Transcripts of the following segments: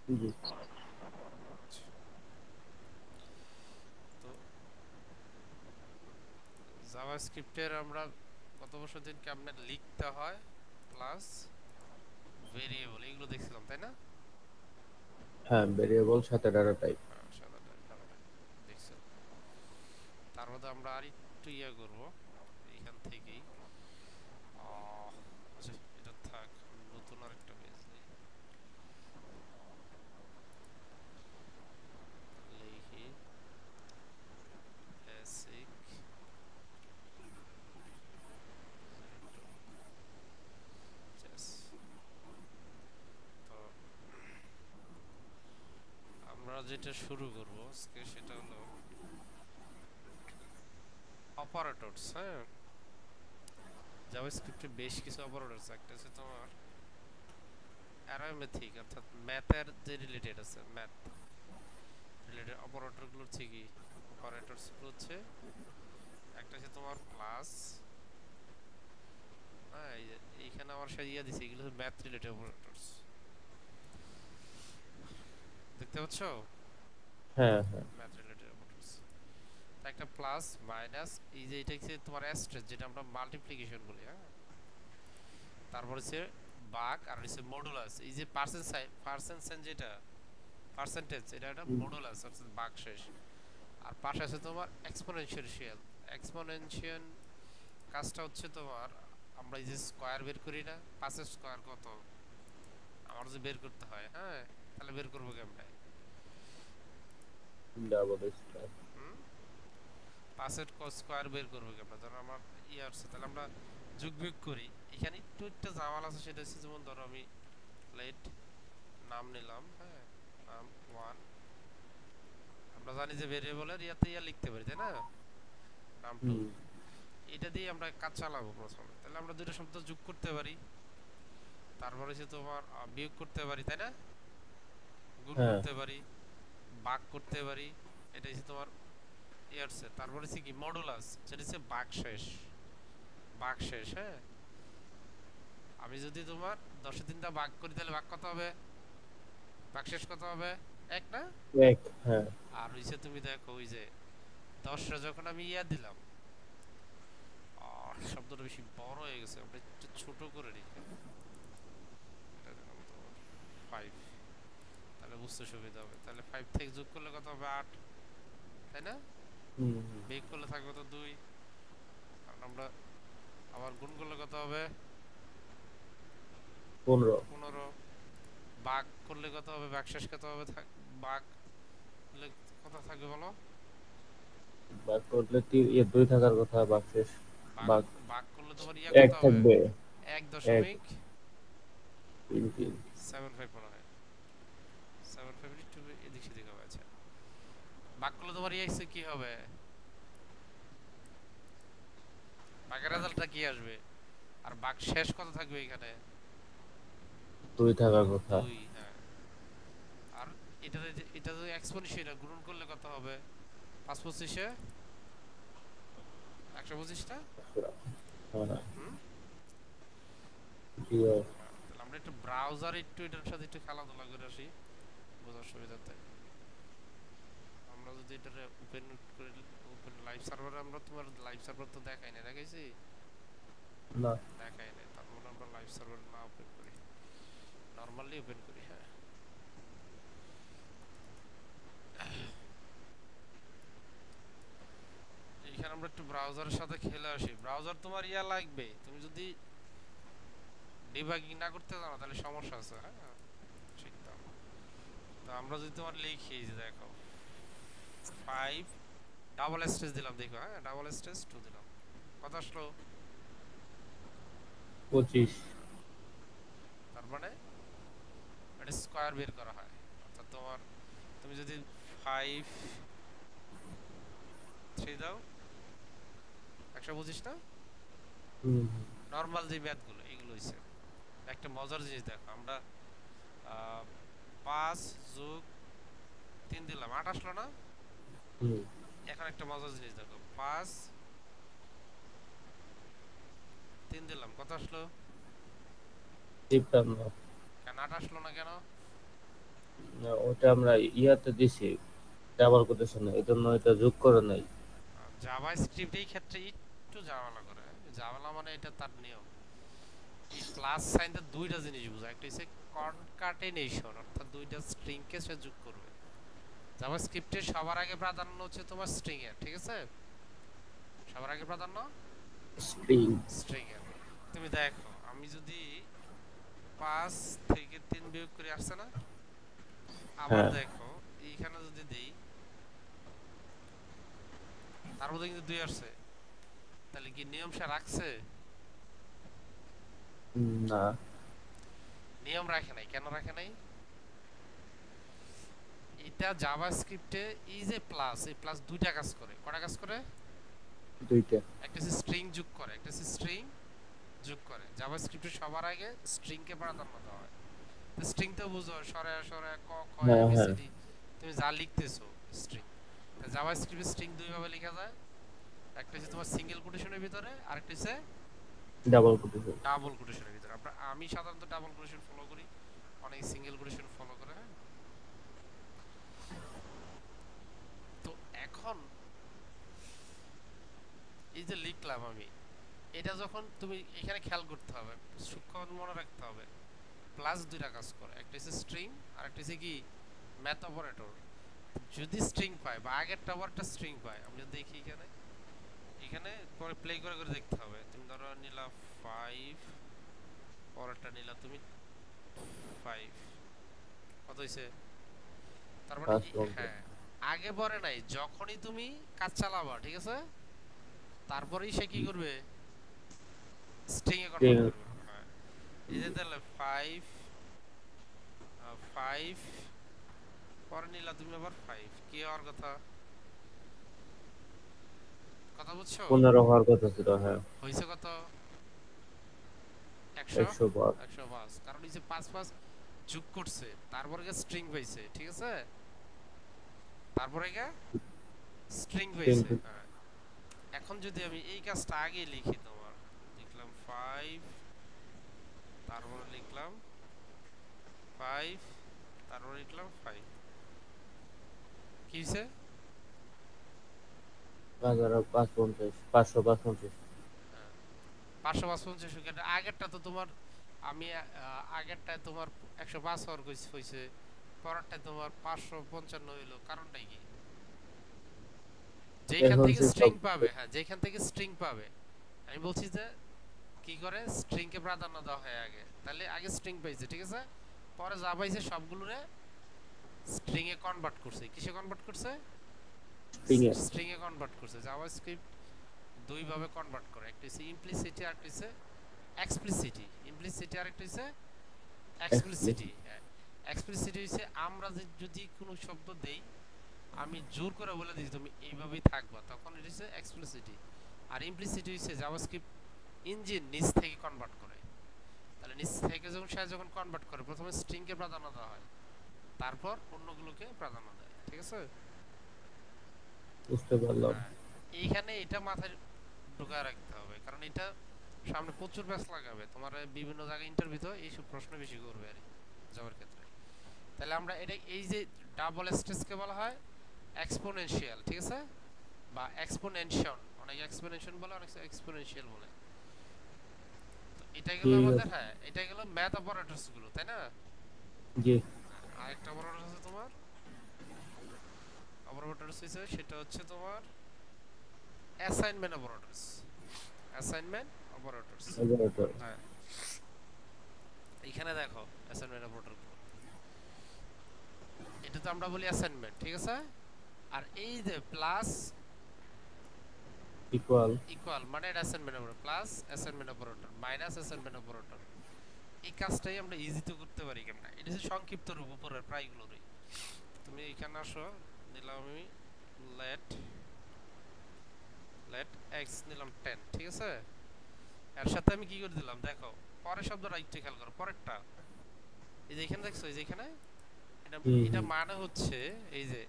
জি। তো জাভাস্ক্রিপ্টের আমরা গত বছর দিন কেমনে লিখতে হয় প্লাস ভেরিয়েবল এগুলো দেখছিলাম তাই না? হ্যাঁ, ভেরিয়েবল সাথে ডাটা টাইপ। হ্যাঁ সাদা ডাটা দেখছিলাম। তার মধ্যে আমরা আর একটু ইয়ে করবো এইখান থেকেই। আচ্ছা এটা থাক, আমি নতুন আরেকটা পেজ দিই, লিখি বেসিক চেস। তো আমরা যেটা শুরু করব আজকে সেটা হলো অপারেটরস। হ্যাঁ, জাভাস্ক্রিপ্টে বেশ কিছু অপারেটরস, একটা হচ্ছে তোমার অ্যারোমেথিক অর্থাৎ ম্যাথের যে রিলেটেড আছে, ম্যাথ রিলেটেড অপারেটরগুলোর থেকে অপারেটরসগুলো হচ্ছে একটা হচ্ছে তোমার প্লাস। হ্যাঁ এইখানে আমার সাথে ইয়া দিছে, এগুলো হচ্ছে ম্যাথ রিলেটেড অপারেটরস, দেখতে পাচ্ছ? হ্যাঁ, হ্যাঁ। ম্যাথ রিলেটেড অপারেটরস একটা প্লাস মাইনাস, এই যে এটা হচ্ছে তোমার অ্যাস্টেরিস্ক যেটা আমরা মাল্টিপ্লিকেশন বলি। হ্যাঁ, তারপর হচ্ছে বাক, আর হচ্ছে মডুলাস, এই যে পার্সেন্ট সাইন পার্সেন্ট সাইন যেটা পার্সেন্টেজ, এটা একটা হুম, মডুলাস অর্থাৎ বাক শেষ। আর পাশে আছে তোমার এক্সপোনেনশিয়াল। এক্সপোনেনশিয়াল কাজটা হচ্ছে তোমার, আমরা এই যে স্কয়ার বের করি না, 5 স্কয়ার কত আমার যে বের করতে হয়, হ্যাঁ তাহলে বের করবো কেমনে? Double star. হুম, 5 স্কয়ার বের করবো কেমনে? ধরো আমার ইয়ে আসছে, তাহলে আমরা যোগ বিয়োগ করি। এখানে একটু একটা জামাল আছে, সেটা হচ্ছে যেমন ধরো আমি লেট নাম নিলাম, হ্যাঁ নাম 1, আমরা জানি যে ভেরিয়েবলের ইয়াতে ইয়া লিখতে পারি তাই না, নাম 2, হুম, এটা দিয়ে আমরা কাজ চালাবো প্রথমে। তাহলে আমরা দুটো শব্দ যোগ করতে পারি, তারপরে হচ্ছে তোমার বিয়োগ করতে পারি তাই না, গুণ হ্যাঁ। করতে পারি, ভাগ করতে পারি। এটা হচ্ছে তোমার ইয়ারসে। তারপরে হচ্ছে কি মডুলাস, যেটা হচ্ছে ভাগশেষ। ভাগশেষ, হ্যাঁ, আমি যদি তোমার 10-এ 3টা ভাগ করি তাহলে ভাগ কত হবে, ভাগশেষ কত হবে, 1 না? এক। হ্যাঁ। আর হইছে তুমি দেখো ওই যে 10 যখন আমি ইয়া দিলাম, শব্দটা বেশি বড় হয়ে গেছে, আমরা একটু ছোট করে লিখি। এটা দিলাম তোমার 5, তাহলে বুঝতে সুবিধা হবে। তাহলে 5 থেকে যোগ করলে কত হবে, 8, তাই না? হুম, হুম। বিয়োগ করলে থাকবে তো 2, কারণ আমরা আবার গুণ করলে কত হবে, 15। 15। ভাগ করলে কত হবে, ভাগশেষ কত হবে, ভাগ করলে কত থাকবে বলো? ভাগ করলে 2 থাকার কথা, ভাগ শেষ। ভাগ ভাগ ভাগ করলে তোমার ইয়া এক কত হবে, থাকবে। এক এক, দশমিক 3, 3। 7.5 মনে হয়, 7.5 একটু এদিক সেদিক হবে। আচ্ছা, ভাগ করলে তোমার ইয়ে কি হবে, ভাগের রেজাল্টটা কি আসবে, আর ভাগ শেষ কত থাকবে এখানে, 2 থাকার কথা। 2, হ্যাঁ। আর এটা যদি এক্সপোনেনশিয়াল গুণন করলে কত হবে, 5 25-এ 125টা। হ্যাঁ। হুম, জি, ও। তাহলে আমরা একটু ব্রাউজার একটু এটার সাথে একটু খেলাধুলা করে আসি বোঝার সুবিধাতে। আমরা যদি এটা ওপেন করে, ওপেন লাইভ সার্ভারে, আমরা তোমার লাইভ সার্ভার তো দেখাই না, দেখাইছি? না। দেখাই নাই, তার মানে আমরা লাইভ সার্ভার না ওপেন করি, নরমালি ওপেন করি। হ্যাঁ, এইখানে আমরা একটু ব্রাউজারের সাথে খেলে আসি। ব্রাউজার তোমার ইয়া লাগবে, তুমি যদি ডিবাগিং না করতে জানো তাহলে সমস্যা আছে। হ্যাঁ, শিখতাম। তো আমরা যদি তোমার লিখি, এই যে দেখো 5 ডাবল স্টেজ দিলাম, দেখো হ্যাঁ ডাবল স্টেজ 2 দিলাম, কত আসলো? 25। তার মানে এটা স্কয়ার বের করা হয়, অর্থাৎ তোমার তুমি যদি 5 3 দাও 125 না, হুম, নর্মাল যে ম্যাথগুলো এইগুলো হইছে। একটা মজার জিনিস দেখো, আমরা 5+3 দিলাম, 8 আসলো না? হুম। এখন একটা মজার জিনিস দেখো, 5 3 দিলাম, কত আসলো? 53। কেন 8 আসলো না কেন? ওটা আমরা ইয়াতে দিছি ডাবল কোটেশনে, এই জন্য এটা যোগ করে নাই। জাভা স্ক্রিপ্ট এই ক্ষেত্রে একটু ঝামেলা করে। ঝামেলা মানে এটা তার নিয়ম। এই প্লাস সাইনটা দুইটা জিনিস বোঝায়, একটা হচ্ছে কনকাটেনেশন, অর্থাৎ দুইটা স্ট্রিংকে সে যোগ করবে। জাভা স্ক্রিপ্টের সবার আগে প্রাধান্য হচ্ছে তোমার স্ট্রিং এর, ঠিক আছে? সবার আগে প্রাধান্য স্প্রিং। স্ট্রিং এর। তুমি দেখো আমি যদি 5 থেকে 3 বিয়োগ করে আসছে না, আবার হ্যাঁ। দেখো এইখানে যদি দেই তার মধ্যে কিন্তু 2 আসছে, তাহলে কি নিয়ম সে রাখছে? না। নিয়ম রাখে নাই। কেন রাখে নাই? এটা জাভাস্ক্রিপ্টে এই যে প্লাস, এই প্লাস দুইটা কাজ করে। কয়টা কাজ করে? দুইটা। একটা হচ্ছে স্ট্রিং যোগ করে, একটা হচ্ছে স্ট্রিং যোগ করে। জাভাস্ক্রিপ্টে সবার আগে স্ট্রিং কে প্রাধান্য দেওয়া হয়। তো স্ট্রিং তো বুঝো, সরে সরে ক খ হ্যাঁ হ্যাঁ। এবিসিডি, তুমি যা লিখতেছো স্ট্রিং। তো জাভাস্ক্রিপ্টে স্ট্রিং দুই ভাবে লেখা যায়। একটা হচ্ছে তোমার সিঙ্গেল কোটেশনের ভিতরে, আর একটা হচ্ছে ডাবল কোটেশন। ডাবল কোটেশনের ভিতরে। আমি সাধারণত ডাবল কোটেশন ফলো করি, অনেক সিঙ্গেল কোটেশন ফলো করে। হ্যাঁ, তো এখন এই যে লিখলাম আমি, এটা যখন তুমি এখানে খেয়াল করতে হবে, সূক্ষ্ম মনে রাখতে হবে, প্লাস দুইটা কাজ করে। একটা হচ্ছে স্ট্রিং, আর একটা হচ্ছে কি ম্যাথ অপারেটর। যদি স্ট্রিং পায় বা আগেরটা আবার একটা স্ট্রিং পায়, আমরা দেখি এখানে, এখানে পরে প্লে করে করে দেখতে হবে। তুমি ধরো নিলা 5, পরেরটা নিলা তুমি 5, কত হইছে? তার মানে ফার্স্ট ওয়ান। হ্যাঁ, আগে পরে নাই, যখনই তুমি কাজ চালাবা, ঠিক আছে, তারপরেই সে কি করবে? স্ট্রিং এ স্প্রিং। কনভার্ট করবে। হ্যাঁ, এই যে তাহলে 5, 5 পরে নিলা তুমি আবার 5, কি হওয়ার কথা? কথা বুঝছো? 15 হওয়ার কথা ছিল, হ্যাঁ। হইছে কত? 100, 105। 105। কারণ এই যে 5 5 যোগ করছে, তারপরে গিয়ে স্ট্রিং পাইছে, ঠিক আছে? তারপরে গিয়ে স্ট্রিং স্প্রিং। পাইছে। হ্যাঁ, এখন যদি আমি এই কাজটা আগে লিখি, তোমার লিখলাম 5, তারপরে লিখলাম 5, তারপরে লিখলাম 5, কি হইছে? 555, 555। হ্যাঁ, 555। আগেরটা তো তোমার, আমি আগেরটায় তোমার 105 হওয়ার হইছে, পরেরটায় তোমার 555 হইলো। কারণটা কি? যেখান এখন থেকে সে স্ট্রিং সব। পাবে, হ্যাঁ, যেখান থেকে স্ট্রিং পাবে, আমি বলছি যে কি করে স্ট্রিং কে প্রাধান্য দেওয়া হয় আগে। তাহলে আগে স্ট্রিং পাইছে, ঠিক আছে, পরে যা পাইছে সবগুলোরে স্ট্রিং এ কনভার্ট করছে। কিসে কনভার্ট করছে? স্প্রিং এর। স্ট্রিং এ কনভার্ট করছে। জাভাস্ক্রিপ্ট দুই ভাবে কনভার্ট করে, একটা হচ্ছে ইমপ্লিসিটি আর একটা হচ্ছে এক্সপ্লিসিটি। ইমপ্লিসিটি আর একটা হচ্ছে এক্সপ্লিসিটি। এক্সপ্লিসিটি হচ্ছে আমরা যদি কোনো শব্দ দেই, আমি জোর করে বলে দিই তুমি এইভাবেই থাকবা, তখন এটা হচ্ছে এক্সপ্লিসিটি। আর ইমপ্লিসিটি হচ্ছে জাভাস্ক্রিপ্ট ইঞ্জিন নিচ থেকে কনভার্ট করে। তাহলে নিচ থেকে যখন কনভার্ট করে, প্রথমে স্ট্রিং কে প্রাধান্য দেওয়া হয়, তারপর অন্যগুলোকে প্রাধান্য দেয়, ঠিক আছে? বুঝতে পারলাম। হ্যাঁ, এইখানে এটা মাথায় ঢোকায় রাখতে হবে, কারণ এটা সামনে প্রচুর ব্যাচ লাগাবে তোমার, বিভিন্ন জায়গায় ইন্টারভিউতে এইসব প্রশ্ন বেশি করবে আর জবের ক্ষেত্রে। তাহলে আমরা এটা, এই যে ডাবল স্টেজকে বলা হয় এক্সপোনেনশিয়াল, ঠিক আছে, বা এক্সপোনেনশন। অনেক এক্সপোনেনশন বলে, অনেক এক্সপোনেনশিয়াল বলে। তো এটা গেল ঠিক আমাদের, আছে। হ্যাঁ, এটা গেল ম্যাথ অপারেটরস গুলো, তাই না? জি। আরেকটা অপারেটর আছে তোমার, অপারেটরস হিসেবে সেটা হচ্ছে তোমার assignment operators. Assignment operators. Operator. হ্যাঁ, এখানে দেখো অ্যাসাইনমেন্ট অপারেটর, এটা তো আমরা বলি অ্যাসাইনমেন্ট, ঠিক আছে? আর এই যে প্লাস ইকুয়াল। ইকুয়াল মানে এটা assignment operator, plus assignment operator, minus assignment operator. এই কাজটাই আমরা ইজিতে করতে পারি কেমন? এটা হচ্ছে সংক্ষিপ্ত রূপ উপরের প্রায়গুলোরই। তুমি এখানে আসো, নিলাম আমি লেট লেট এক্স নিলাম 10, ঠিক আছে? এর সাথে আমি কি করে দিলাম দেখো, পরের শব্দটা একটু খেয়াল করো, পরেরটা এই যে এখানে দেখছো, এই যে এখানে এটা, হুম এটা হুম। মানে হচ্ছে এই যে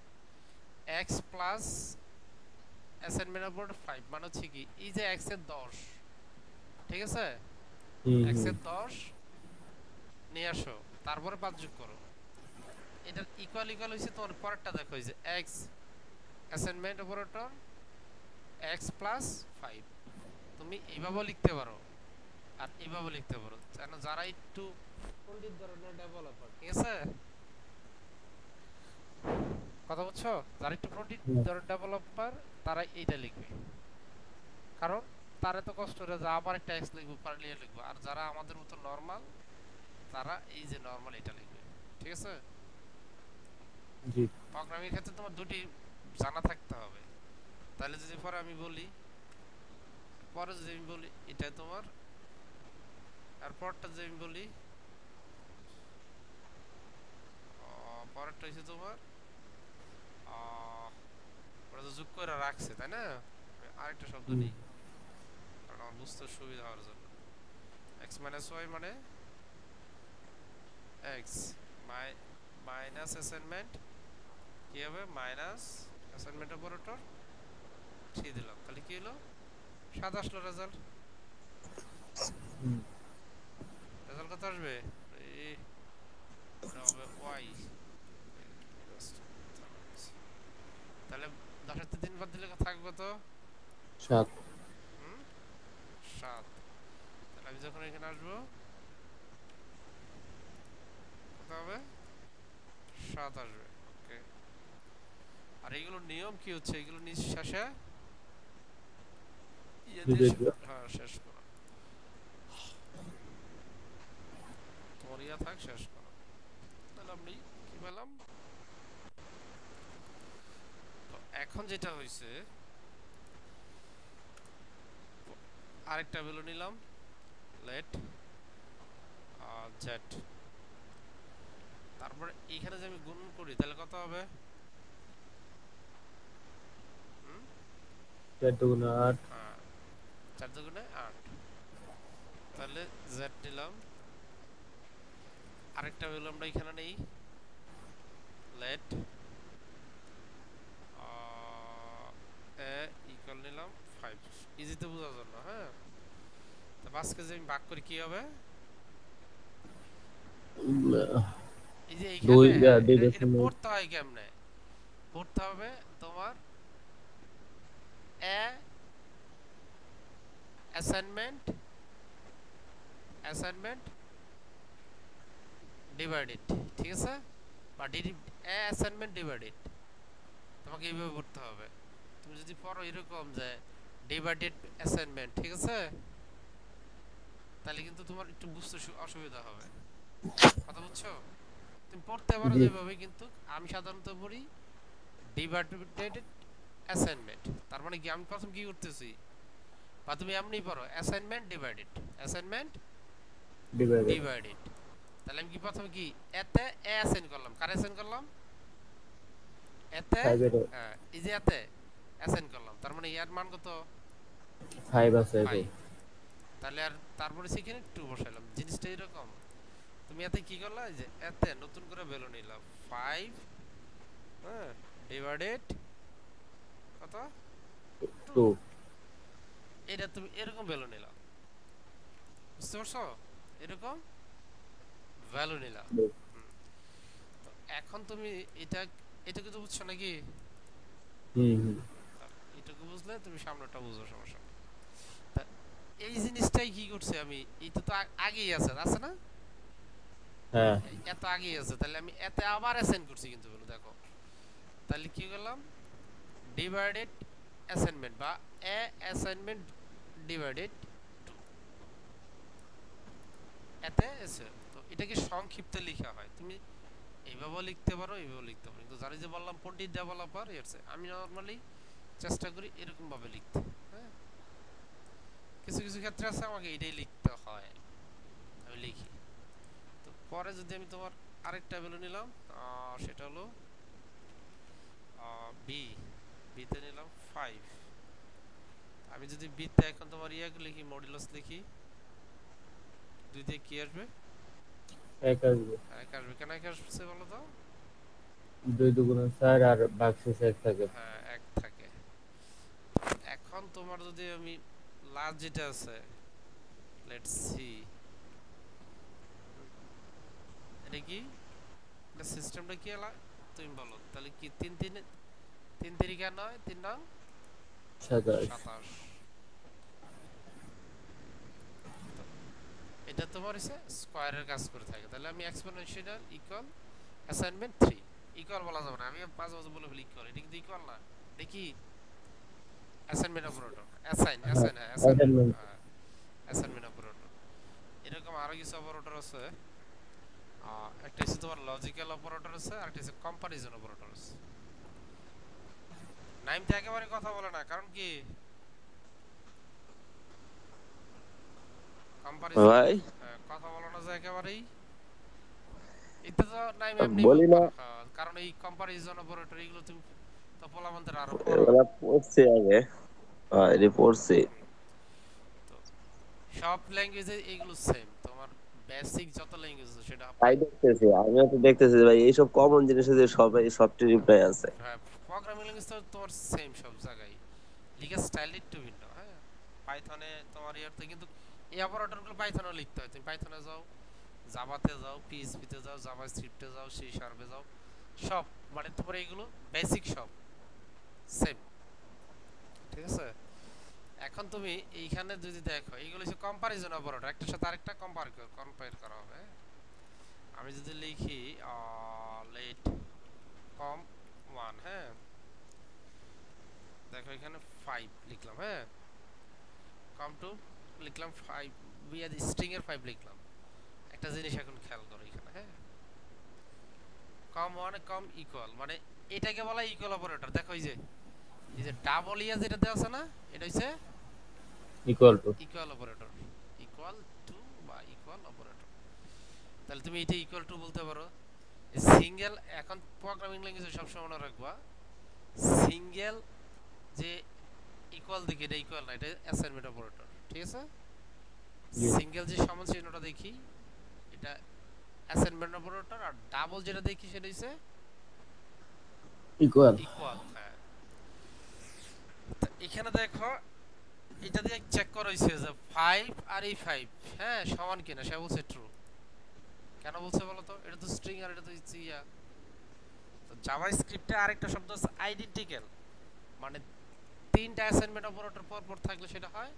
x প্লাস অ্যাসাইনমেন্ট অপারেটর 5 মানে হচ্ছে কি, এই যে x এর 10, ঠিক আছে, হুম x হুম। এর 10 নিয়ে আসো, তারপরে 5 যোগ করো। এটা ইকুয়াল ইকুয়াল হইছে তোমার পরেরটা দেখো এই যে x assignment operator x plus 5 তুমি এইভাবেও লিখতে পারো আর এইভাবেও লিখতে পারো কেন যারা একটু পণ্ডিত ধরনের ডেভেলপার ঠিক আছে কথা বুঝছো যারা একটু পণ্ডিত ধরনের ডেভেলপার তারা এইটা লিখবে কারণ তারা তো কষ্ট করে যা আবার একটা এক্স লিখবো পারলিয়ে লিখবো আর যারা আমাদের মতো নর্মাল তারা এই যে নর্মাল এটা লিখবে ঠিক আছে জি প্রোগ্রামিং ক্ষেত্রে তোমার দুটি জানা থাকতে হবে তাহলে যদি পরে আমি বলি এটা তোমার আর পরেরটা যদি আমি বলি পরেরটা হচ্ছে তোমার ওরা তো যোগ করে রাখছে তাই না আরেকটা শব্দ নেই কারণ আমার বুঝতে সুবিধা হওয়ার জন্য x মাইনাস ওয়াই মানে x মাইনাস অ্যাসাইনমেন্ট কি হবে মাইনাস অ্যাসাইনমেন্ট অপারেটর 3 দিলাম তাহলে কি হলো 7 আসলো রেজাল্ট কত আসবে এটা হবে y তাহলে 10 এর 3 বাদ দিলে থাকবে তো 7 7 তাহলে আমি যখন এখানে আসবো কত হবে 7 আসবে ওকে আর এইগুলো নিয়ম কি হচ্ছে এগুলো নিঃশ্বাসে হ্যাঁ শেষ করো তোমার থাক শেষ করো তাহলে আমি কি পেলাম তো এখন যেটা হয়েছে আরেকটা ভ্যালু নিলাম লেট জেড তারপরে এখানে যদি আমি গুণ করি তাহলে কত হবে 4 দুগুণে 8 4 দুগুণে 8 তাহলে জেড নিলাম আরেকটা ভ্যালু আমরা এখানে নেই লেট এ ইকুয়াল নিলাম 5 ইজিতে বোঝার জন্য হ্যাঁ তো 5 কে যদি আমি ভাগ করি কি হবে এই যে এইখানে এটা পড়তে হয় কেমনে পড়তে হবে তোমার এ অ্যাসাইনমেন্ট ডিভাইডেড ঠিক আছে বা অ্যাসাইনমেন্ট ডিভাইডেড তোমাকে এইভাবে পড়তে হবে তুমি যদি পড়ো এরকম যে ডিভাইডেড অ্যাসাইনমেন্ট ঠিক আছে তাহলে কিন্তু তোমার একটু বুঝতে অসুবিধা হবে কথা বুঝছো তুমি পড়তে পারো যেভাবে কিন্তু আমি সাধারণত পড়ি ডিভাইডেড অ্যাসাইনমেন্ট তার মানে কি আমি প্রথম কি করতেছি বা তুমি এমনি পড়ো অ্যাসাইনমেন্ট ডিভাইডেড তাহলে আমি কি প্রথম কি এতে এ অ্যাসাইন করলাম কার অ্যাসাইন করলাম এতে হ্যাঁ এই যে এতে অ্যাসাইন করলাম তার মানে এর মান কত 5 আছে তাহলে আর তারপরে সেখানে 2 বসাইলাম জিনিসটা এরকম তুমি এতে কি করলা যে এতে নতুন করে ভ্যালু নিলাম 5 হ্যাঁ ডিভাইডেড কত 2 এটা তুমি এরকম ভ্যালু নিলা বুঝতে পারছো এরকম ভ্যালু নিলা তো এখন তুমি এটা কি বুঝছো নাকি এটাকে বুঝলে তুমি সামনেটা বুঝো সমস্যা তা এই জিনিসটাই কি করছে আমি এটা তো আগেই আছে না হ্যাঁ এত আগেই আছে তাহলে আমি এতে আবার অ্যাসাইন করছি কিন্তু বলো দেখো তাহলে কি করলাম ডিভাইডেড অ্যাসাইনমেন্ট বা এ অ্যাসাইনমেন্ট ডিভাইডেড 2 এতে এসে তো এটাকে সংক্ষিপ্তে লেখা হয় তুমি এইভাবেও লিখতে পারো কিন্তু জানি যে বললাম পণ্ডিত ডেভেলপার এরছে আমি নরমালি চেষ্টা করি এরকম ভাবে লিখতে হ্যাঁ কিছু কিছু ক্ষেত্রে আছে আমাকে এটাই লিখতে হয় আমি লিখি তো পরে যদি আমি তোমার আরেকটা ভ্যালু নিলাম সেটা হলো বিতে নিলাম 5 আমি যদি বিতে এখন তোমার লিখি মডুলাস লিখি 2 দিয়ে কি আসবে 1 আসবে কেন 1 আসছে বলো তো 2 দুগুণে 4 আর ভাগশেষে 1 থাকে হ্যাঁ 1 থাকে এখন তোমার যদি আমি লাস্ট যেটা আছে লেটস সি এটা কি এটা সিস্টেমটা কি এলা তুমি বলো তাহলে কি 3 3 3 তিরিকা 9 3 নং 27। 27। তো এটা তোমার হচ্ছে স্কয়ারের কাজ করে থাকে, তাহলে আমি এক্সপোনেনশিয়াল ইকুয়াল অ্যাসাইনমেন্ট 3 ইকুয়াল বলা যাবে না, আমি মাঝে মাঝে বলে ফেলি ইকুয়াল, এটা কিন্তু ইকুয়াল না, দেখি অ্যাসাইনমেন্ট অপারেটর, অ্যাসাইন হ্যাঁ, অ্যাসাইন হ্যাঁ অ্যাসাইনমেন্ট, অ্যাসাইনমেন্ট। হ্যাঁ অ্যাসাইনমেন্ট অপারেটর। এরকম আরো কিছু অপারেটর আছে, একটা হচ্ছে তোমার লজিক্যাল অপারেটর আছে, আর একটা হচ্ছে কম্পারিজন অপারেটর আছে। নাইমতে একেবারে কথা বলে না, কারণ কি কম্পারিজন ভাই কথা বলে না যে একেবারেই, এটা তো নাইম এমনি বলি না, কারণ এই কম্পারিজন অপারেটর এগুলো তুমি তো পোলাপানদের আরো পড়ো। এগুলা পড়ছি আগে। এটি পড়ছি। তো সব ল্যাঙ্গুয়েজে এগুলো সেম, তোমার বেসিক যত ল্যাঙ্গুয়েজ আছে সেটা তাই দেখতেছি, আমিও তো দেখতেছি যে ভাই এইসব কমন জিনিস যে সবাই সবটিরই প্রায় আছে। হ্যাঁ প্রোগ্রামিং ল্যাঙ্গুয়েজ তো তোমার সেম সব জায়গায়, লিখার স্টাইল একটু ভিন্ন। হ্যাঁ পাইথনে তোমার ইয়ারতে কিন্তু এই অপারেটরগুলো পাইথনে লিখতে হয়, তুমি পাইথনে যাও, জাভাতে যাও, পিএইচপিতে যাও, জাভা স্ক্রিপ্টে যাও, সি শার্পে যাও, সব মানে তোমার এইগুলো বেসিক সব সেম, ঠিক আছে। এখন তুমি এইখানে যদি দেখো এইগুলো হচ্ছে কম্পারিজন অপারেটর, একটার সাথে আরেকটা কম্পেয়ার করা হবে। আমি যদি লিখি লেট কম 1, হ্যাঁ দেখো এখানে 5 লিখলাম, হ্যাঁ কম টু লিখলাম 5, বিয়া স্ট্রিং এর 5 লিখলাম। একটা জিনিস এখন খেয়াল করো এখানে, হ্যাঁ কম 1 কম ইকুয়াল মানে এটাকে বলা ইকুয়াল অপারেটর। দেখো এই যে ডাবল ইয়া যেটা দেওয়া আছে না, এটা হচ্ছে equal to. Equal operator, equal to বা ইকুয়াল অপারেটর। তাহলে তুমি এটা ইকুয়াল টু বলতে পারো। সিঙ্গেল এখন প্রোগ্রামিং ল্যাঙ্গুয়েজে সবসময় মনে রাখবা, সিঙ্গেল যে ইকুয়াল দেখি এটা ইকুয়াল না, এটা অ্যাসাইনমেন্ট অপারেটর, ঠিক আছে। জি। সিঙ্গেল যে সমান চিহ্নটা দেখি এটা অ্যাসাইনমেন্ট অপারেটর, আর ডাবল যেটা দেখি সেটা হচ্ছে ইকুয়াল। ইকুয়াল। হ্যাঁ তো এখানে দেখো এটা দিয়ে চেক করা হয়েছে যে 5 আর এই 5 হ্যাঁ সমান কিনা, সে বলছে ট্রু। কেন বলছে বলো তো, এটা তো স্ট্রিং আর এটা তো ইয়া। তো জাভাস্ক্রিপ্টে আরেকটা শব্দ আছে আইডেন্টিক্যাল, মানে তিনটা অ্যাসাইনমেন্ট অপারেটর পর পর থাকলে সেটা হয়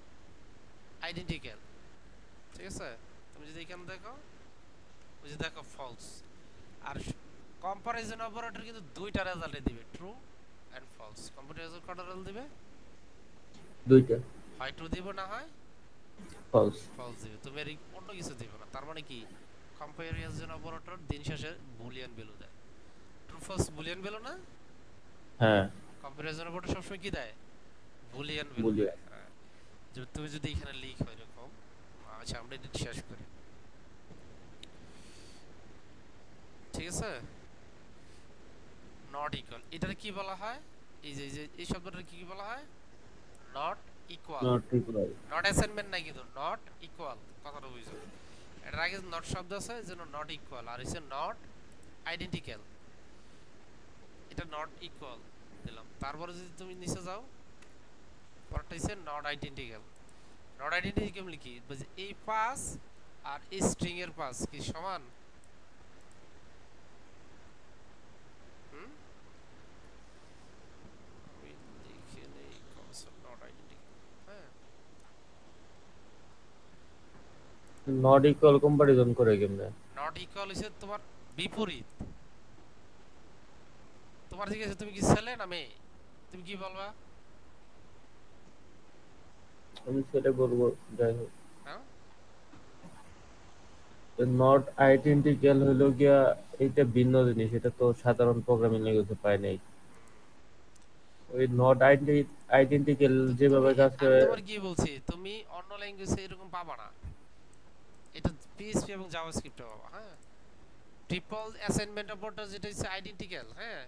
আইডেন্টিক্যাল, ঠিক আছে। তুমি যদি এখানে দেখো ওই যে দেখো ফলস। আর কম্পারিজন অপারেটর কিন্তু দুইটা রেজাল্টে দিবে, ট্রু এন্ড ফলস। কম্পারিজন কয়টা রেজাল্ট দিবে? দুইটা। হয় ট্রু দিব না হয় ফলস। ফলস দিবে, তুমি এর অন্য কিছু দিবে না। তার মানে কি কম্পারিজন অপারেটর দিন শেষে বুলিয়ান ভ্যালু দেয়, ট্রু ফলস বুলিয়ান ভ্যালু না। হ্যাঁ, কম্পারিজন অপারেটর সবসময় কি দেয়? Boolean value Boolean. দেয়। হ্যাঁ তুমি যদি এখানে লিখো এরকম, আচ্ছা আমরা এটা শেষ করি, ঠিক আছে। নট ইকুয়াল এটাকে কি বলা হয়? এই যে এই শব্দটাকে কি বলা হয়? Not equal. Not equal. Not assignment না, কিন্তু নট ইকুয়াল, কথাটা বুঝো। এটার আগে নট শব্দ আছে যেন নট ইকুয়াল, আর হচ্ছে নট আইডেন্টিক্যাল। এটা নট ইকুয়াল দিলাম, তারপরে যদি তুমি নিচে যাও পরটা হচ্ছে নট আইডেন্টিক্যাল। নট আইডেন্টিক্যাল লিখি এই পাস আর এই স্ট্রিং এর পাস কি সমান? হুম আমি লিখে নেই কনসেপ্ট নট আইডেন্টিক্যাল। হ্যাঁ নট ইকুয়াল কম্পারিজন করে কেমনে? নট ইকুয়াল হচ্ছে তোমার বিপরীত। তোমার জিজ্ঞাসা তুমি কি ছেলে না মেয়ে, তুমি কি বলবা? আমি সেটা বলবো। যাই হোক, হ্যাঁ নট আইডেন্টিক্যাল হলো গিয়া এটা ভিন্ন জিনিস, এটা তো সাধারণ প্রোগ্রামিং ল্যাঙ্গুয়েজে পাই নাই। ওই নট আইডেন্টিক্যাল তো তুমি যেভাবে কাজ আমি করে। তোমার কি বলছি, তুমি অন্য ল্যাঙ্গুয়েজে এরকম পাবা না, এটা পিএইচপি এবং জাভাস্ক্রিপ্টে পাবা। হ্যাঁ ট্রিপল অ্যাসাইনমেন্ট অপারেটর যেটা হচ্ছে আইডেন্টিক্যাল, হ্যাঁ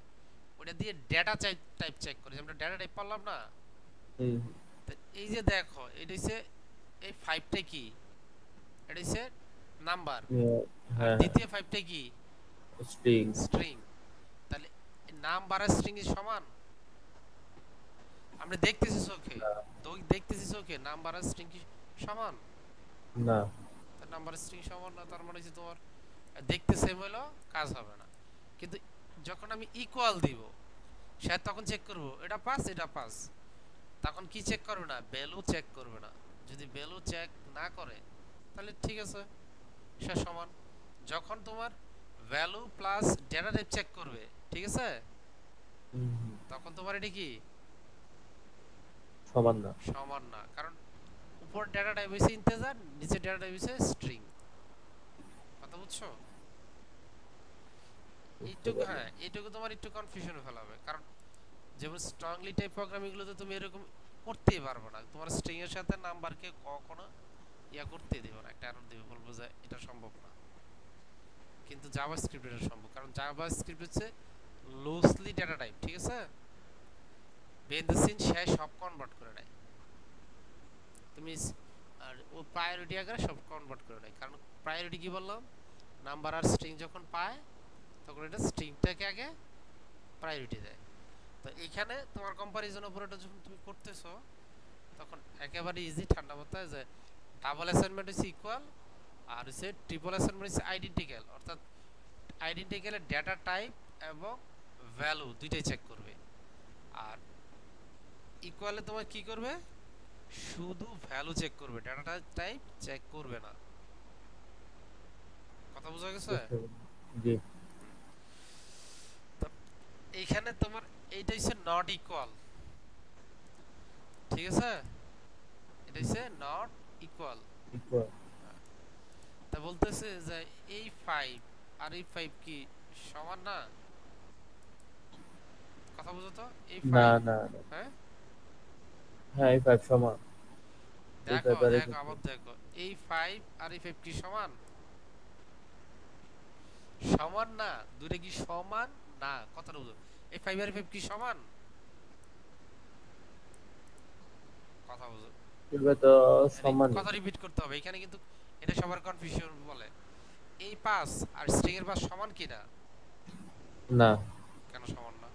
ওটা দিয়ে ডেটা টাইপ চেক করে, আমরা ডেটা টাইপ পারলাম না। হুম, তো এই যে দেখো এটা হচ্ছে এই 5টা কি, এটা হচ্ছে নাম্বার, আর হ্যাঁ, দ্বিতীয় 5টা কি? স্ট্রিং। স্ট্রিং। তাহলে নাম্বার আর স্ট্রিং এর সমান? আমরা দেখতেছি চোখে, তো দেখতেছি চোখে নাম্বার আর স্ট্রিং কি সমান? না। তার নাম্বার স্ট্রিং সমান না, তার মানে হচ্ছে তোমার দেখতে সেম হলো কাজ হবে না। কিন্তু যখন আমি ইকুয়াল দিব, সে তখন চেক করব এটা পাস এটা পাস, তখন কি চেক করবে না, ভ্যালু চেক করবে না। যদি ভ্যালু চেক না করে তাহলে ঠিক আছে, সে সমান। যখন তোমার value plus data type check করবে, ঠিক আছে, হুম, তখন তোমার এটা কি সমান না। সমান না, কারণ উপর ডেটা টাইপ হইছে ইন্টিজার, নিচে ডেটা টাইপ হইছে স্ট্রিং। কথা বুঝছো? বুঝতে এইটুকু, পারলাম। হ্যাঁ এইটুকু তোমার একটু কনফিউশনে ফেলাবে, কারণ যেমন স্ট্রংলি টাইপ প্রোগ্রামিংগুলোতে তুমি এরকম করতেই পারবে না, তোমার স্ট্রিং এর সাথে নাম্বারকে কখনো ইয়া করতে দিবে না, একটা এরর দিবে, বলবো যে এটা সম্ভব না। কিন্তু জাভাস্ক্রিপ্ট এটা সম্ভব, কারণ জাভাস্ক্রিপ্ট হচ্ছে লুজলি ডেটা টাইপ, ঠিক আছে, বেন দ্য সিন সে সব কনভার্ট করে নেয়। তুমি আর ও প্রায়োরিটি আকারে সব কনভার্ট করে নেয়, কারণ প্রায়োরিটি কি বললাম, নাম্বার আর স্ট্রিং যখন পায় তখন এটা স্ট্রিংটাকে আগে প্রায়োরিটি দেয়। তো এখানে তোমার কম্পারিজন অপারেটর যখন তুমি করতেছো, তখন একেবারে ইজি ঠান্ডা মাথায় যে ডাবল অ্যাসাইনমেন্ট হচ্ছে ইকুয়াল, আর হচ্ছে ট্রিপল অ্যাসাইনমেন্ট হচ্ছে আইডেন্টিক্যাল, অর্থাৎ আইডেন্টিক্যালের ডেটা টাইপ এবং ভ্যালু দুইটাই চেক করবে। আর ইকুয়ালে তোমার কি করবে, শুধু ভ্যালু চেক করবে, ডেটা টাইপ চেক করবে না। কথা বোঝা গেছে? বুঝতে পারলাম। জি। তো এইখানে তোমার এইটা হচ্ছে নট ইকুয়াল, ঠিক আছে, এটা হচ্ছে নট ইকুয়াল। ইকুয়াল। তা বলতেছে যে এই 5 আর এই 5 কি সমান না? কথা বুঝো তো, এই না 5, না না। হ্যাঁ হ্যাঁ, এই 5 সমান। এই দেখো 5 আর এই দেখো 5 আবার সমান। দেখো, এই 5 আর এই 5 কি সমান? সমান না, দুটো কি সমান না, কথাটা বুঝো। এই 5 আর 5 কি সমান? কথা বুঝো, এগুলো তো মানে সমান। কথা রিপিট করতে হবে এখানে, কিন্তু এটা সবার কনফিউশন বলে। এই 5 আর স্ট্রিং এর 5 সমান কি না? না, কেন সমান না?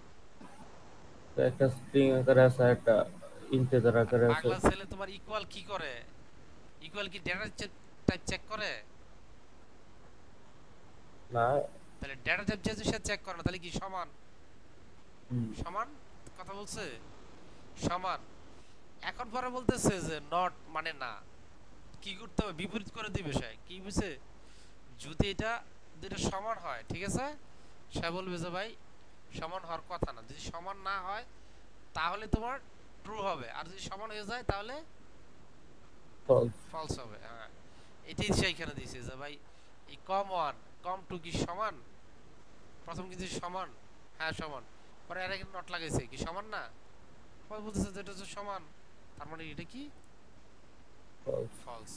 তো একটা স্ট্রিং আকারে আছে, একটা ইন্টিজার আরে আকারে আছে। পাগলা ছেলে, তোমার ইকুয়াল কি করে? ইকুয়াল কি ডেটা টাইপ চেক করে? না। তাহলে ডেটা টাইপ যে সে চেক করে না, তাহলে কি সমান? হুম। সমান, কথা বলছে সমান। এখন পরে বলতেছে যে নট মানে না, কি করতে হবে, বিপরীত করে দিবে সে, কি বুঝছে, যদি এটা দুটো সমান হয়, ঠিক আছে, সে বলবে যে ভাই সমান হওয়ার কথা না, যদি সমান না হয় তাহলে তোমার ট্রু হবে, আর যদি সমান হয়ে যায় তাহলে ফলস। ফলস হবে। হ্যাঁ, এটাই সে এখানে দিয়েছে যে ভাই এই কম ওয়ান কম টু কি সমান, প্রথম কিন্তু সমান, হ্যাঁ সমান, পরে আর একটা নট লাগাইছে কি সমান না, পরে বলতেছে যে এটা হচ্ছে সমান, তার মানে এটা কি ফলস। ফলস।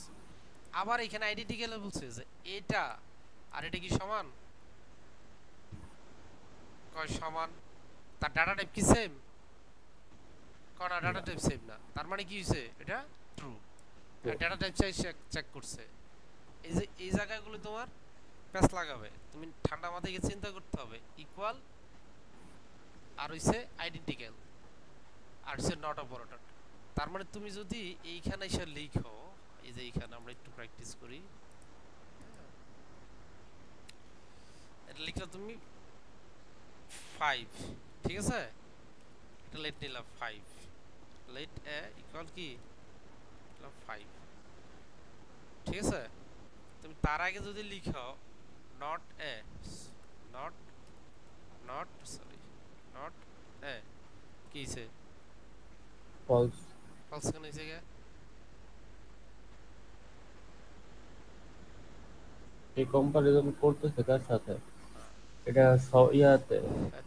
আবার এখানে আইডেন্টিক্যাল বলছে যে এটা আর এটা কি সমান, কয় সমান, তার ডাটা টাইপ কি সেম, কোন ডাটা না। টাইপ সেম না, তার মানে কি হইছে এটা ট্রু, ডাটা টাইপ চাই চেক করছে। এই যে এই জায়গাগুলো তোমার প্যাচ লাগাবে, তুমি ঠান্ডা মাথায় গিয়ে চিন্তা করতে হবে, ইকুয়াল আর হইছে আইডেন্টিক্যাল আর হচ্ছে নট অপারেটর। তার মানে তুমি যদি এইখানে এসে লিখো, এই যে এইখানে আমরা একটু প্র্যাকটিস করি, এটা লিখলে তুমি 5, ঠিক আছে, এটা লেট নিলাম 5, লেট এ ইকুয়াল কি 5, ঠিক আছে, তুমি তার আগে যদি লিখো not a, not not sorry not a, কি হইছে ফলস। ফলস, কেন হইছে গে? এই কম্পারিজন করতেছে কার সাথে? এটা ইয়াতে।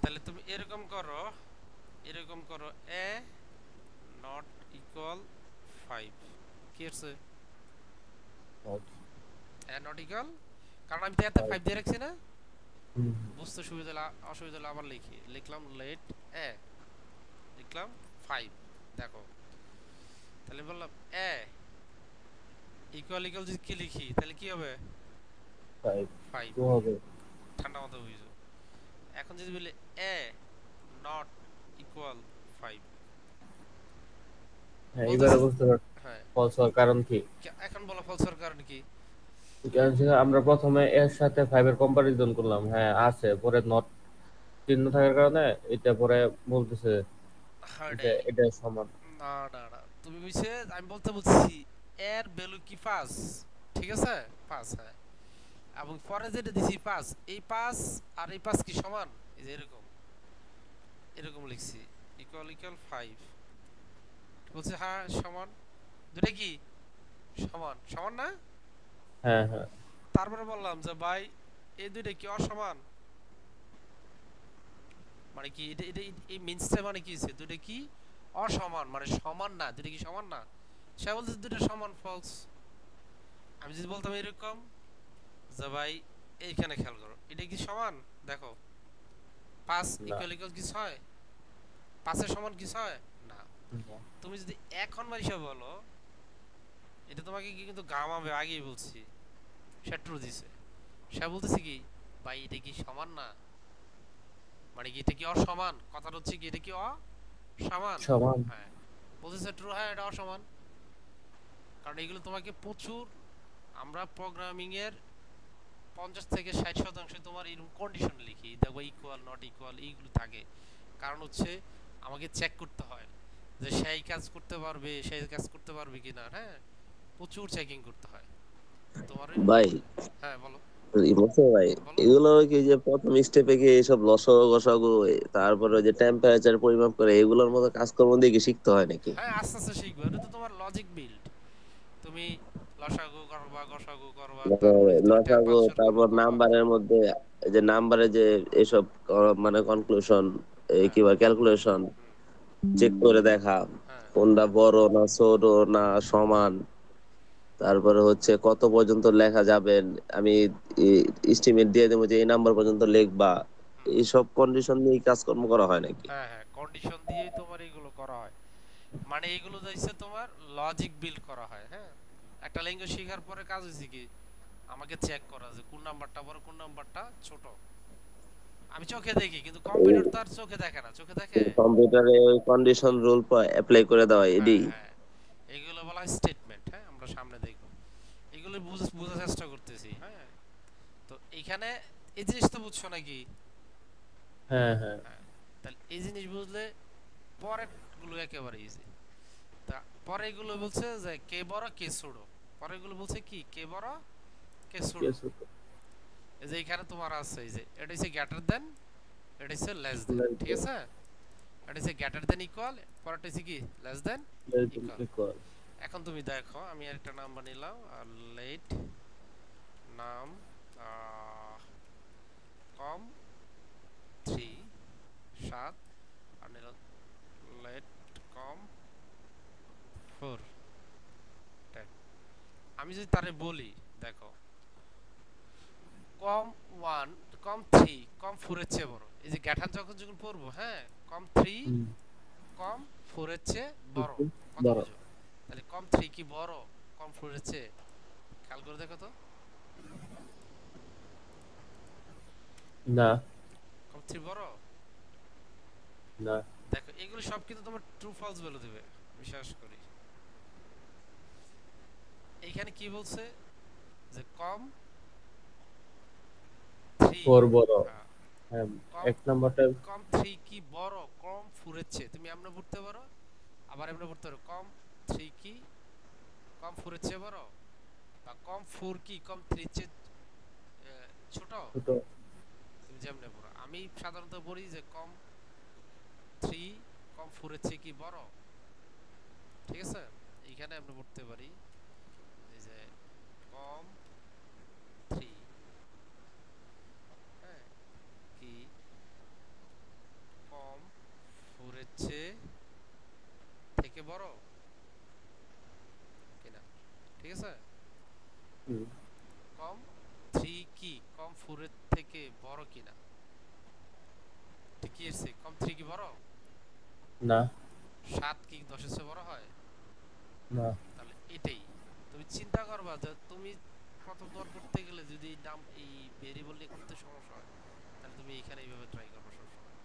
তাহলে তুমি এরকম করো, এরকম করো এ নট ইকুয়াল 5, কি হচ্ছে ফলস। এ নট ইকুয়াল, কারণ আমি তো এতে 5 দিয়ে রাখছি না, হুম। বুঝতে সুবিধা হলে অসুবিধা হলে আবার লিখি, লিখলাম লেট এ, লিখলাম 5, দেখো, তাহলে বললাম এ ইকুয়াল ইকুয়াল যদি কি লিখি তাহলে কি হবে 5 5, টু হবে। ঠান্ডা মাথা বুঝছো। এখন যদি বলি এ নট ইকুয়াল 5, হ্যাঁ, এবারে বলতেছে, বুঝতে পারছি হ্যাঁ ফলস হওয়ার কারণ কি। এখন বলো ফলসের কারণ কি? কারণ হচ্ছে আমরা প্রথমে এর সাথে 5 এর কম্পারিজন করলাম, হ্যাঁ আছে, পরে নট চিহ্ন থাকার কারণে এটা পরে বলতেছে এটা হার্ডাই এটা সমান। না না না তুমি বুঝছে আমি বলতে বলছি এর ভ্যালু কি 5, ঠিক আছে 5, হ্যাঁ, এবং পরে যেটা দিছি 5, এই 5 আর এই 5 কি সমান, এই যে এরকম এরকম লিখছি ইকুয়াল ইকুয়াল 5, বলছে হ্যাঁ সমান, দুটা কি সমান, সমান না? হ্যাঁ হ্যাঁ। তারপরে বললাম যে ভাই এই দুইটা কি অসমান, মানে কি এটা এটা এই মিনসটা মানে কি হচ্ছে দুইটা কি অসমান, মানে সমান না, দুইটা কি সমান না? সে বলছে দুইটা সমান, ফলস। আমি যদি বলতাম এরকম যে ভাই এইখানে খেয়াল করো এটা কি সমান, দেখো 5 না ইকুয়াল ইকুয়াল কি 6, 5 এর সমান কি 6? না। না। তুমি যদি এখন মারিসা বলো এটা তোমাকে কি কিন্তু গামাবে, আগেই বলছি, সে ট্রু দিছে। সে বলতেছে কি ভাই এটা কি সমান না, মানে কি এটা কি অসমান, কথাটা হচ্ছে কি এটা কি অসমান। সমান। হ্যাঁ, বলতেছে ট্রু, হ্যাঁ এটা অসমান, কারণ এগুলো তোমাকে প্রচুর, আমরা প্রোগ্রামিং এর 50 থেকে 60% তোমার এরকম কন্ডিশন লিখি, দেখো ইকুয়াল নট ইকুয়াল এইগুলো থাকে, কারণ হচ্ছে আমাকে চেক করতে হয় যে সেই কাজ করতে পারবে, সেই কাজ করতে পারবে কিনা, হ্যাঁ, প্রচুর চেকিং করতে হয় তোমার। ভাই হ্যাঁ বলো বুঝছো ভাই, বলো। এগুলো কি যে প্রথম স্টেপে গিয়ে এইসব লসাগু গসাগু, তারপরে ওই যে টেম্পারেচার পরিমাপ করে এগুলোর মতো কাজকর্ম দিয়ে কি শিখতে হয় নাকি? হ্যাঁ আস্তে আস্তে শিখবে, এটা তো তোমার লজিক বিল্ড, তুমি লসাগু করবা গসাগু করবা, মানে তারপরে তুমি লসাগু, টেম্পারেচার তারপর করবা। নাম্বারের মধ্যে এই যে নাম্বারে যে এসব মানে কনক্লুশন, এই হ্যাঁ, কি বলে ক্যালকুলেশন হুম, চেক করে দেখা হ্যাঁ কোনটা বড় না ছোট না সমান, তারপরে হচ্ছে কত পর্যন্ত লেখা যাবেন, আমি এস্টিমেট দিয়ে দেবো যে এই নাম্বার পর্যন্ত লিখবা, হুম, এইসব কন্ডিশন নিয়ে কাজকর্ম করা হয় নাকি? হ্যাঁ হ্যাঁ কন্ডিশন দিয়েই তোমার এইগুলো করা হয়, মানে এইগুলো হচ্ছে তোমার লজিক বিল্ড করা হয়। হ্যাঁ, একটা ল্যাঙ্গুয়েজ শেখার পরে কাজ হচ্ছে কি আমাকে চেক করা যে কোন নাম্বারটা বড় কোন নাম্বারটা ছোট। আমি চোখে দেখি কিন্তু কম্পিউটার তো আর চোখে দেখে না, চোখে দেখে? কম্পিউটারে ওই কন্ডিশন রুল অ্যাপ্লাই করে দেওয়া হ্যাঁ এডি। হ্যাঁ, এগুলো বলা হয় স্টেটমেন্ট। হ্যাঁ, আমরা সামনে দেখব, এগুলো বোঝার চেষ্টা করতেছি। হ্যাঁ, তো এইখানে এই জিনিসটা বুঝছো নাকি? হ্যাঁ হ্যাঁ। হ্যাঁ, তাহলে এই জিনিস বুঝলে পরের গুলো একেবারে ইজি। তা পরে এগুলো বলছে যে কে বড় কে ছোট, পরে এগুলো বলছে কি কে বড় কে ছোট। কেস এই যে এখানে তোমার আছে এই যে এটা হচ্ছে গ্রেটার দেন, এটা হচ্ছে লেস দেন, ঠিক আছে? এটা হচ্ছে গ্রেটার দেন ইকুয়াল, পরেরটা হচ্ছে কি লেস দেন ইকুয়াল। ইকুয়াল। এখন তুমি দেখো আমি একটা নাম্বার নিলাম আর লেট নাম কম 3 7, আর নিলাম লেট কম 4 10। আমি যদি তারে বলি দেখো কম 1 কম 3 কম 4 এর চেয়ে বড়, এই যে গ্যাঠান যখন যখন পড়বো, হ্যাঁ, কম 3 হুম। কম 4 এর চেয়ে বড়, একটু কথা বড়। বুঝো? তাহলে কম 3 কি বড় কম 4 এর চেয়ে? খেয়াল করে দেখো তো, না কম 3 বড়। না। দেখো এগুলো সব কিন্তু তোমার ট্রু ফলস ভ্যালু দিবে, বিশ্বাস করি। এইখানে কি বলছে যে কম 3, ফোর বড়। হ্যাঁ, হ্যাঁ। কম এক নাম্বারটা। কম 3 কি বড় কম 4 এর চেয়ে? তুমি এমন পড়তে পারো, আবার এমন পড়তে পারো কম 3 কি কম 4 এর চেয়ে বড়, বা কম 4 কি কম 3 এর চেয়ে ছোট। ছোট। তুমি যেমনে পড়ো, আমি সাধারণত পড়ি যে কম 3 কম 4 এর চেয়ে কি বড়, ঠিক আছে? এইখানে আমরা পড়তে পারি এই যে কম 3, হ্যাঁ, কি কম 4 এর চেয়ে থেকে বড় কিনা, ঠিক আছে? হুম। কম 3 কি কম 4 এর থেকে বড় কিনা, ঠিকই আছে। কম 3 কি বড়? না 7 কি 10 এর চেয়ে বড় হয়? না। তাহলে এটাই তুমি চিন্তা করবা যে তুমি প্রথম দর করতে গেলে যদি নাম এই ভেরিয়েবল নিয়ে করতে সমস্যা হয়, তাহলে তুমি এখানে এইভাবে ট্রাই করবে সবসময়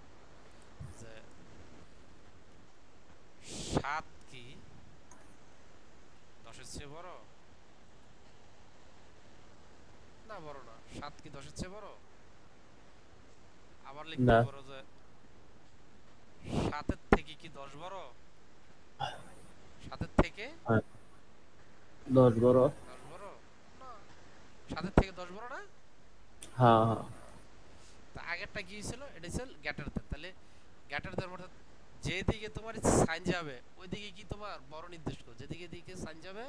যে 7 কি 10 এর চেয়ে বড়, না বড় না, 7 কি 10 এর চেয়ে বড়, আবার লিখতে না, পারো যে 7-এর থেকে কি 10 বড়? 7-এর থেকে হ্যাঁ, 10 বড়। 10 বড় না, 7-এর থেকে 10 বড় না? হ্যাঁ হ্যাঁ। তা আগেরটা কি ছিল? এটা ছিল গ্যাটার দেন। তাহলে গ্যাটার দেন অর্থাৎ যেদিকে তোমার সাইন যাবে ওইদিকে কি তোমার বড় নির্দেশ করো, যেদিকে দিকে সাইন যাবে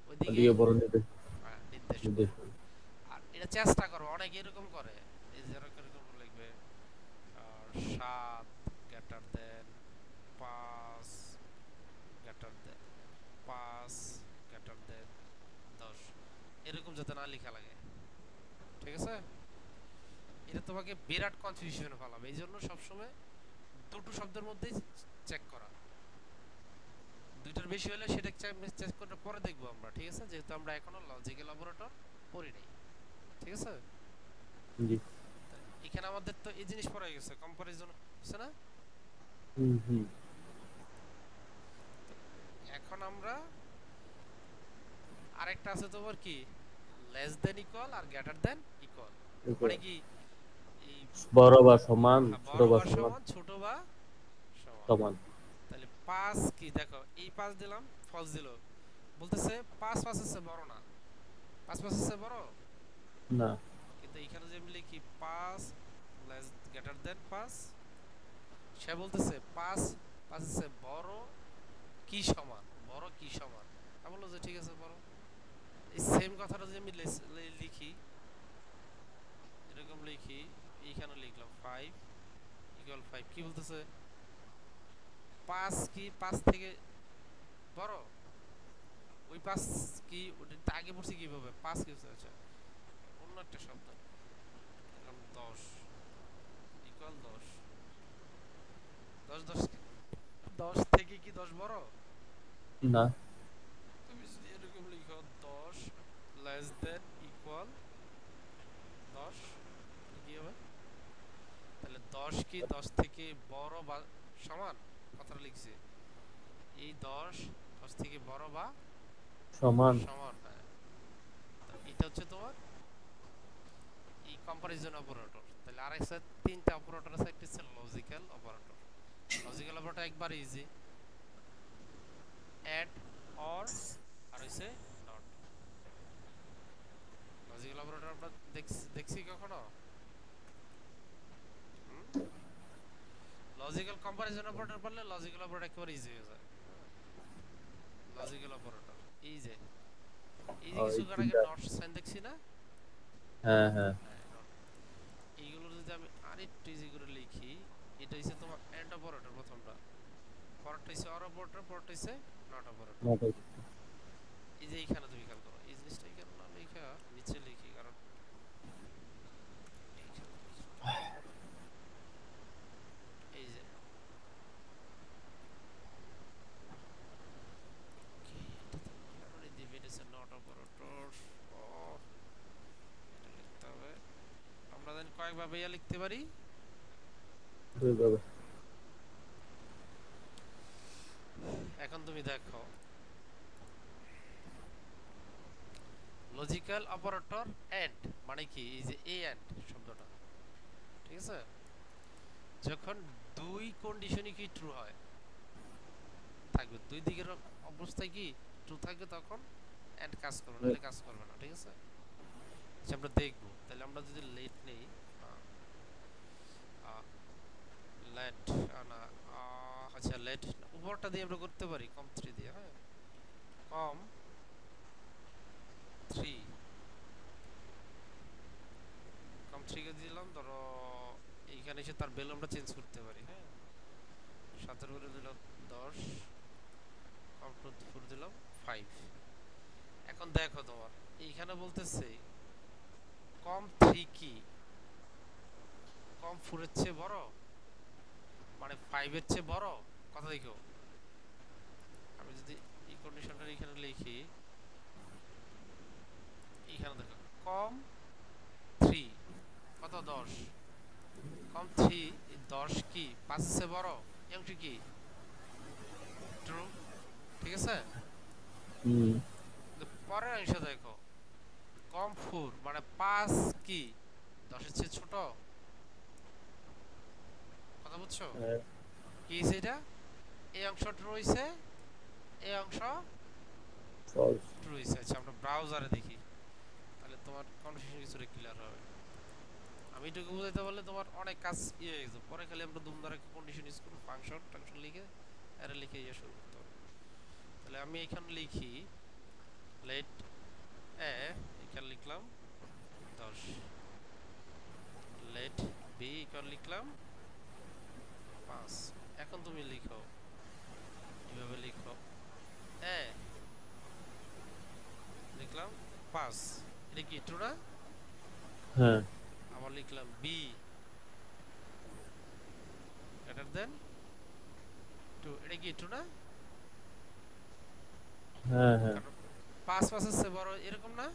ওইদিকেই ওদিকে বড় নির্দেশ নির্দেশ নির্দেশ করবে। করে। আর এটা চেষ্টা করো, অনেকে এরকম করে, এই যে এরকম এরকম লিখবে 7 গ্যাটার দেন 5 গ্যাটার দেন 5 গ্যাটার দেন 10, এরকম যাতে না লেখা লাগে, ঠিক আছে? এটা তোমাকে বিরাট কনফিউশনে ফেলাবে, এই জন্য সবসময় দুটো শব্দের মধ্যেই চেক করা। দুইটার বেশি হলে সেটা চেক করে পরে দেখবো আমরা, ঠিক আছে? যেহেতু আমরা এখনো লজিক্যাল অপারেটর পড়ি নাই, ঠিক আছে? জি। এখানে আমাদের তো এই জিনিস পড়া গেছে, কম্পারিজন হচ্ছে না? হুম হুম। এখন আমরা আরেকটা আছে তোমার কি, লেস দেন ইকুয়াল আর গ্রেটার দেন ইকুয়াল, মানে কি এই বড় বা সমান, ছোট বড় বা বা সমান। সমান, ছোট বা সমান। সমান। তাহলে 5 কি, দেখো এই 5 দিলাম, ফলস দিল, বলতেছে 5 5 এর চেয়ে বড় না, 5 5 এর চেয়ে বড়, না। কিন্তু এখানে যে আমি লিখি 5 লেস গ্রেটার দেন 5, সে বলতেছে 5 5 এর চেয়ে বড় কি সমান, বড় কি সমান, আমি বললো যে ঠিক আছে বড়। এই সেম কথাটা যদি আমি লিখি, এরকম লিখি, এইখানে লিখলাম 5 ইকুয়াল 5, কি বলতেছে 5 কি 5 থেকে বড়, ওই 5 কি ওটা আগে পড়ছি কিভাবে 5 কি হচ্ছে, আচ্ছা অন্য একটা শব্দ দিলাম 10 ইকুয়াল 10, 10 10 10 থেকে কি 10 বড়? না। তুমি যদি এরকম লিখো 10 লেস দেন ইকুয়াল 10, কি হবে? তাহলে 10 কি 10 থেকে বড় বা সমান, কথাটা লিখছি এই 10 10 থেকে বড় বা সমান। সমান, হ্যাঁ। তো এটা হচ্ছে তোমার এই কম্পারিজন অপারেটর। তাহলে আরেকটা তিনটা অপারেটর আছে, একটা হচ্ছে লজিক্যাল অপারেটর। লজিক্যাল অপারেটর একবার ইজি, অ্যাড, অর, আর হইছে নট। লজিক্যাল অপারেটর আমরা দেখছি কখনো? লজিক্যাল কম্পারিজন অপারেটর পড়লে লজিক্যাল অপারেটর একেবারে ইজি হয়ে যায়। লজিক্যাল অপারেটর এই যে ওই কিছু আগে তিনটা। নট সাইন দেখছি না? হ্যাঁ হ্যাঁ। হ্যাঁ নট। এইগুলো যদি আমি আরেকটু ইজি করে লিখি, এটা হচ্ছে তোমার এন্ড অপারেটর প্রথমটা, পরেরটা হচ্ছে অর অপারেটর, পরেরটা হচ্ছে নট অপারেটর। নটাই। এই যে এইখানে তুমি খেয়াল করো, এই জিনিসটা কেন না লেখা নিচে লিখি, কারণ এইখানে এই যে কি এটা তো দিবে, এটা হচ্ছে নট অপারেটর। ও এটা লিখতে হবে, আমরা জানি কয়েকভাবে ইয়া লিখতে পারি। দুইভাবে। এখন তুমি দেখো লজিক্যাল অপারেটর এন্ড মানে কি, এই যে এ এন্ড শব্দটা, ঠিক আছে? যখন দুই কন্ডিশনই কি ট্রু হয় থাকবে, দুই দিকের অবস্থায় কি ট্রু থাকবে, তখন এন্ড কাজ করবে, নাহলে কাজ করবে না, ঠিক আছে? আচ্ছা আমরা দেখবো, তাহলে আমরা যদি লেট নেই, লেট না, আচ্ছা লেট উপরটা দিয়ে আমরা করতে পারি কম 3 দিয়ে, হ্যাঁ কম 3, কম 3 কে দিলাম, ধরো এইখানে এসে তার ভ্যালু আমরা চেঞ্জ করতে পারি, হ্যাঁ 7 করে দিলাম 10, কম টু 4 দিলাম 5। এখন দেখো তোমার এইখানে বলতেছে কম 3 কি কম 4 এর চেয়ে বড়, মানে 5 এর চেয়ে বড়, কথা দেখো। আমি যদি এই কন্ডিশনটা এখানে লিখি, এইখানে দেখো কম 3 কত 10, কম 3 এই 10 কি 5 এর চেয়ে বড়, এই অংশ কি ট্রু, ঠিক আছে? হুম। কিন্তু পরের অংশ দেখো কম 4 মানে 5 কি 10 এর চেয়ে ছোট, কথা বুঝছো? হ্যাঁ, কি হইছে এটা? এই অংশ ট্রু হইছে, এই অংশ false। ট্রু হইছে। আচ্ছা আমরা ব্রাউজারে দেখি, তাহলে তোমার কনফিউশন কিছুটা ক্লিয়ার হবে। আমি এটুকু বুঝাইতে পারলে তোমার অনেক কাজ হয়ে গেছে। পরে খালি আমরা দুমদারে কন্ডিশন ইউজ করব, ফাংশন টাংশন লিখে এরা লিখে ইয়ে শুরু করতে হবে। তাহলে আমি এখানে লিখি লেট এ, এখানে লিখলাম 10, লেট বি এখানে লিখলাম 5। এখন তুমি লিখো, এভাবে লিখো এ লিখলাম 5, এটা কি ট্রু না? হ্যাঁ, আবার লিখলাম বি গ্রেটার দেন 2, এটা কি ট্রু না? হ্যাঁ, হ্যাঁ, কারণ 5 5 এর চেয়ে বড় এরকম না?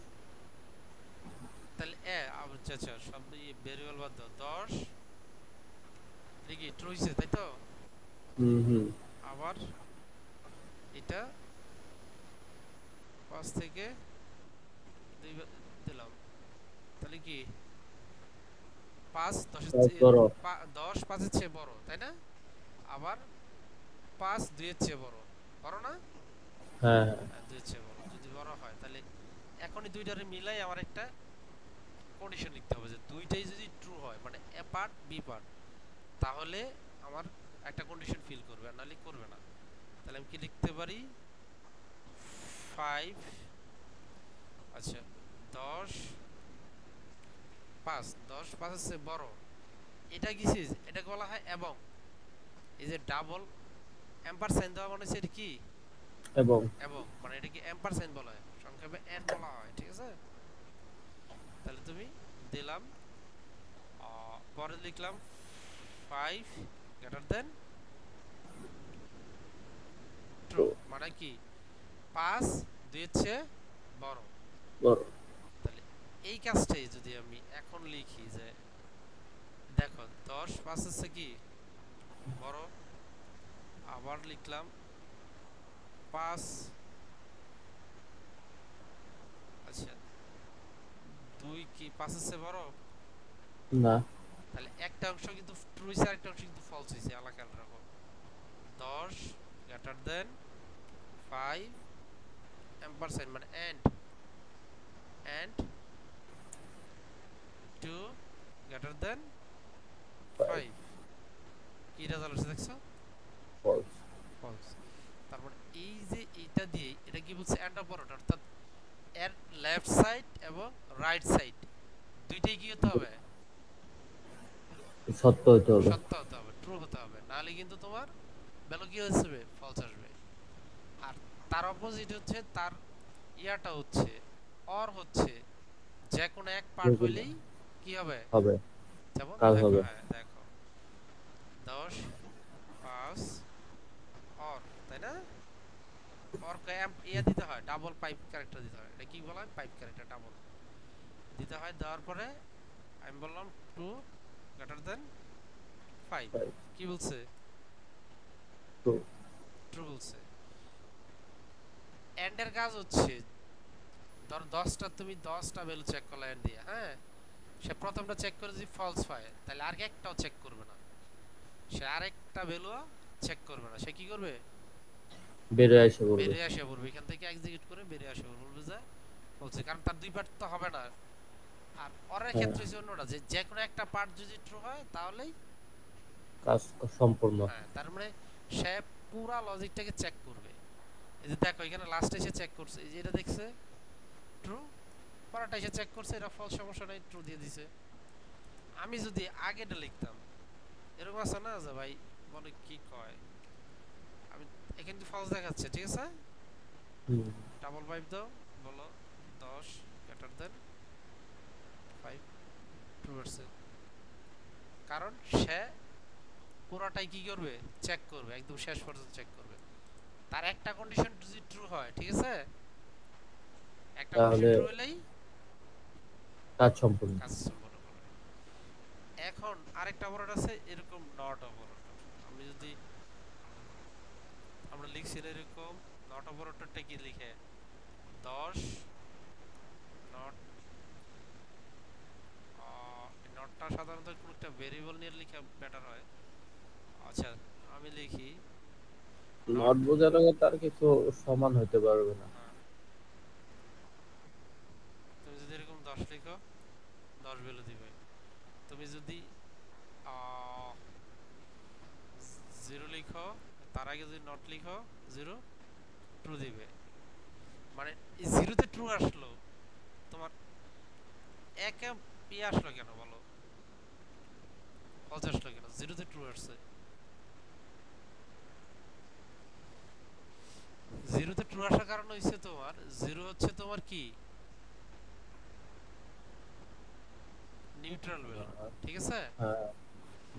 তাহলে এ আচ্ছা আচ্ছা সব ভেরিয়েবল বাদ দাও, 10 এটা কি ট্রু হইছে তাই তো? হুম, হুম, আবার এটা 5 থেকে 2 দিলাম, তাহলে কি 5 10 এর false চেয়ে বড়। 10 5 এর চেয়ে বড় তাই না? আবার 5 2 এর চেয়ে বড়, বড় না? হ্যাঁ, হ্যাঁ, হ্যাঁ 2 এর চেয়ে বড় যদি বড় হয়, তাহলে এখনই দুইটারে মিলাই আমার একটা কন্ডিশন লিখতে হবে যে দুইটাই যদি ট্রু হয়, মানে এ পার্ট বি পার্ট, তাহলে আমার একটা কন্ডিশন ফিল করবে, আর নাহলে করবে না। তাহলে আমি কি লিখতে পারি 5, আচ্ছা 10 5, 10 5 এর চেয়ে বড়, এটা কি চিজ, এটাকে বলা হয় এবং। এই যে ডাবল এম্পার সাইন দেওয়া মানে হচ্ছে এটা কি এবং। এবং, মানে এটাকে এম্পার সাইন বলা হয়, সংক্ষেপে এন্ড বলা হয়, ঠিক আছে? তাহলে তুমি দিলাম, পরে লিখলাম 5 গ্রেটার দেন ট্রু, মানে কি 5 2 এর চেয়ে বড়। বড়। তাহলে এই কাজটাই যদি আমি এখন লিখি যে দেখো 10 5 এর চেয়ে কি বড়, আবার লিখলাম 5, আচ্ছা 2 কি 5 এর চেয়ে বড়, না। তাহলে একটা অংশ কিন্তু ট্রু হইছে আর একটা অংশ কিন্তু ফলস হইছে, আলাদা রাখো। 10 গ্রেটার দেন 5 এম্পারসাইন মানে এন্ড 2 গ্রেটার দেন 5, কি রেজাল্ট হচ্ছে দেখছো? false। ফলস। তারপর এই যে এইটা দিয়ে এটা কি বলছে এন্ড অপারেটর, অর্থাৎ এর লেফট সাইড এবং রাইট সাইড দুইটাই কি হতে হবে, সত্য হতে হবে। সত্য হতে হবে, ট্রু হতে হবে, নাহলে কিন্তু তোমার ভ্যালু কি আসবে, ফলস আসবে। আর তার অপোজিট হচ্ছে তার ইয়াটা হচ্ছে অর হচ্ছে যে কোনো এক পার্ট যেকোনো হইলেই কি হবে, হবে, যেমন কাজ দেখো, হবে। হ্যাঁ দেখো 10 5 অর, তাই না? অর ইয়া দিতে হয়, ডাবল পাইপ ক্যারেক্টার দিতে হয়, এটা কি বলা হয়, পাইপ ক্যারেক্টার ডাবল দিতে হয়। দেওয়ার পরে আমি বললাম 2 গ্রেটার দেন 5, Right, কি বলছে, true। ট্রু বলছে। এন্ডের কাজ হচ্ছে ধর 10টা তুমি 10টা ভ্যালু চেক করলে এন্ড দিয়ে, হ্যাঁ, সে প্রথমটা চেক করে যদি ফলস পায় তাহলে আর একটাও চেক করবে না, সে আরেকটা ভ্যালু চেক করবে না, সে কি করবে, বেরিয়ে এসে পড়বে। বেরিয়ে আসে পড়বে, এখান থেকে এক্সিকিউট করে বেরিয়ে আসে পড়বে, বলবে যে বলছে, কারণ তার দুই পার্ট তো হবে না। আর অরের হ্যাঁ, ক্ষেত্রে হচ্ছে অন্যটা, যে যে কোনো একটা পার্ট যদি ট্রু হয় তাহলেই, কাজ সম্পূর্ণ। হ্যাঁ, তার মানে সে পুরা লজিকটাকে চেক করবে। এই যে দেখো এখানে লাস্টে এসে চেক করছে, এই যে এটা দেখছে ট্রু, পরেরটা এসে চেক করছে এটা ফলস, সমস্যা নাই, ট্রু দিয়ে দিছে। আমি যদি আগেটা লিখতাম, এরকম আছে না যে ভাই বলে কি কয়, আমি এখানে তো ফলস দেখাচ্ছে, ঠিক আছে, হুম, ডাবল পাইপ দাও, বলো 10 গ্রেটার দেন 5, ট্রু আসছে, কারণ সে পুরোটাই কি করবে, চেক করবে, একদম শেষ পর্যন্ত চেক করবে। তার একটা কন্ডিশন যদি ট্রু হয়, ঠিক আছে, একটা কন্ডিশন তাহলে ট্রু হলেই কাজ সম্পূর্ণ। কাজ সম্পন্ন করবে। এখন আরেকটা অপারেটর আছে এরকম নট অপারেটর। আমি যদি আমরা লিখছি এরকম নট অপারেটরটা কি লিখে 10 নট, নটটা সাধারণত কোনো একটা ভেরিয়েবল নিয়ে লিখে বেটার হয়, নট নট বোঝার আগে তার কিছু সমান হইতে পারবে না। তুমি যদি এরকম 10 লিখো 10 ভ্যালু দিবে। তুমি যদি 0 লিখো তার আগে যদি নট লিখো 0 ট্রু দিবে। মানে এই 0 তে ট্রু আসলো, তোমার একে আসলো কেন বলো, ফলস আসলো কেন? 0 তে ট্রু আসছে। 0 তে ট্রু আসার কারণ হইছে তোমার 0 হচ্ছে তোমার কি নিউট্রাল ভ্যালু, হ্যাঁ, ঠিক আছে? হ্যাঁ,